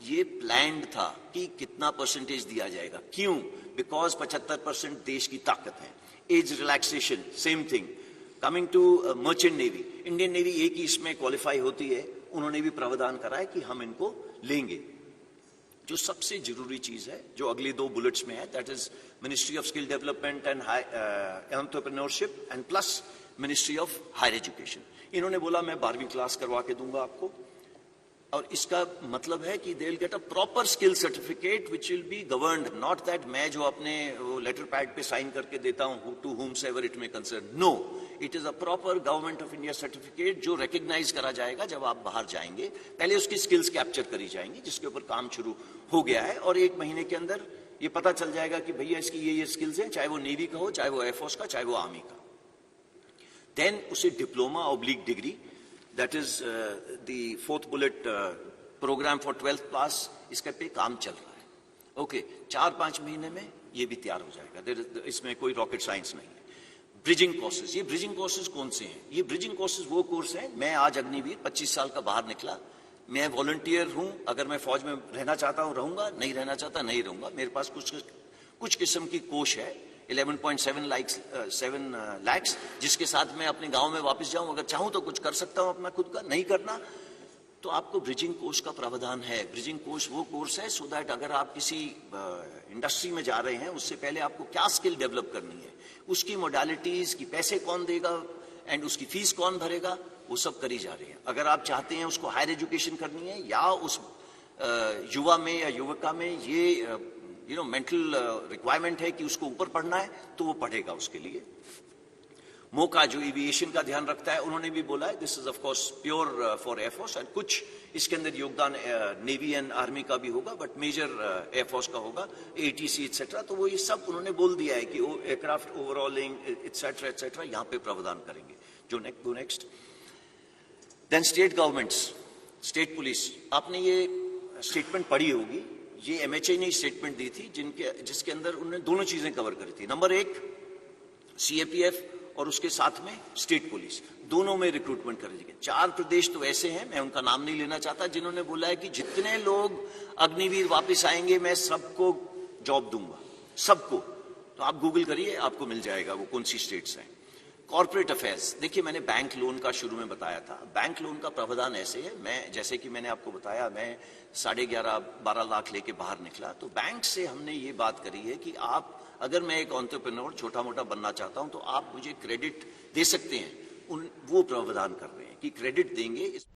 ये प्लान्ड था कि कितना परसेंटेज दिया जाएगा। क्यों? बिकॉज 75% देश की ताकत है। Age relaxation same thing. Coming to merchant navy, Indian Navy एक ही इसमें क्वालिफाई होती है, उन्होंने भी प्रावधान करा है कि हम इनको लेंगे। जो सबसे जरूरी चीज है, जो अगली 2 बुलेट्स में है, that is Ministry of Skill Development and Entrepreneurship and plus Ministry of Higher Education. इन्होंने बोला मैं 12वीं क्लास करवा के दूंगा आपको, और इसका मतलब है कि they will get a proper skill certificate which will be governed, not that मैं जो अपने लेटर पैड पे साइन करके देता हूं to whomsoever it may concern. No, it is a proper Government of India certificate जो रिकॉग्नाइज करा जाएगा जब आप बाहर जाएंगे। पहले उसकी स्किल्स कैप्चर करी जाएंगी, जिसके ऊपर काम शुरू हो गया है, और 1 महीने के अंदर ये पता चल जाएगा कि भैया इसकी ये स्किल्स हैं, चाहे वो नेवी का हो, चाहे वो एयरफोर्स का, चाहे वो आर्मी का। देन उसे diploma oblique degree, that is the 4th bullet program for 12th pass, इसके पे काम चल रहा है। ओके, 4-5 महीने में ये भी तैयार हो जाएगा, इसमें कोई रॉकेट साइंस नहीं है। ब्रिजिंग कोर्सेज, ये ब्रिजिंग कोर्सेज कौन से हैं? ये ब्रिजिंग कोर्सेज वो कोर्स हैं, मैं आज अग्निवीर 25 साल का बाहर निकला, मैं वॉलंटियर हूं, अगर मैं फौज में रहना चाहता हूं रहूंगा, नहीं रहना चाहता नहीं रहूंगा। मेरे पास कुछ किस्म की कोष है, 11.7 लाख, जिसके साथ मैं अपने गांव में वापस जाऊं, अगर चाहूं तो कुछ कर सकता हूं अपना खुद का, नहीं करना तो आपको ब्रिजिंग कोर्स का प्रावधान है। ब्रिजिंग कोर्स वो कोर्स है सो दैट अगर आप किसी इंडस्ट्री में जा रहे हैं, उससे पहले आपको क्या स्किल डेवलप करनी है, उसकी मोडालिटीज की, पैसे कौन देगा एंड उसकी फीस कौन भरेगा, वो सब करी जा रही है। अगर आप चाहते हैं उसको हायर एजुकेशन करनी है, या उस युवा में या युवका में ये मेंटल रिक्वायरमेंट है कि उसको ऊपर पढ़ना है, तो वो पढ़ेगा उसके लिए। मोका जो एविएशन का ध्यान रखता है, उन्होंने भी बोला है this is of course pure for air force, and कुछ इसके अंदर योगदान नेवी एंड आर्मी का भी होगा, बट मेजर एयरफोर्स का होगा, एटीसी एटसेट्रा। तो वो ये सब उन्होंने बोल दिया है कि एयरक्राफ्ट ओवरऑलिंग एटसेट्रा एटसेट्रा यहाँ पे प्रावधान करेंगे। जो next then state governments, state police, आपने ये स्टेटमेंट पढ़ी होगी, ये एमएचए ने स्टेटमेंट दी थी जिसके अंदर उन्होंने दोनों चीजें कवर करी थी। नंबर 1, सीएपीएफ और उसके साथ में स्टेट पुलिस, दोनों में रिक्रूटमेंट करेंगे। 4 प्रदेश तो ऐसे हैं, मैं उनका नाम नहीं लेना चाहता, जिन्होंने बोला है कि जितने लोग अग्निवीर वापस आएंगे मैं सबको जॉब दूंगा, सबको। तो आप गूगल करिए, आपको मिल जाएगा वो कौन सी स्टेट्स हैं। कॉर्पोरेट अफेयर्स, देखिए मैंने बैंक लोन का शुरू में बताया था। बैंक लोन का प्रावधान ऐसे है, मैं जैसे कि मैंने आपको बताया, मैं 11.5-12 लाख लेके बाहर निकला, तो बैंक से हमने ये बात करी है कि आप, अगर मैं एक एंटरप्रेन्योर छोटा मोटा बनना चाहता हूं तो आप मुझे क्रेडिट दे सकते हैं। वो प्रावधान कर रहे हैं कि क्रेडिट देंगे।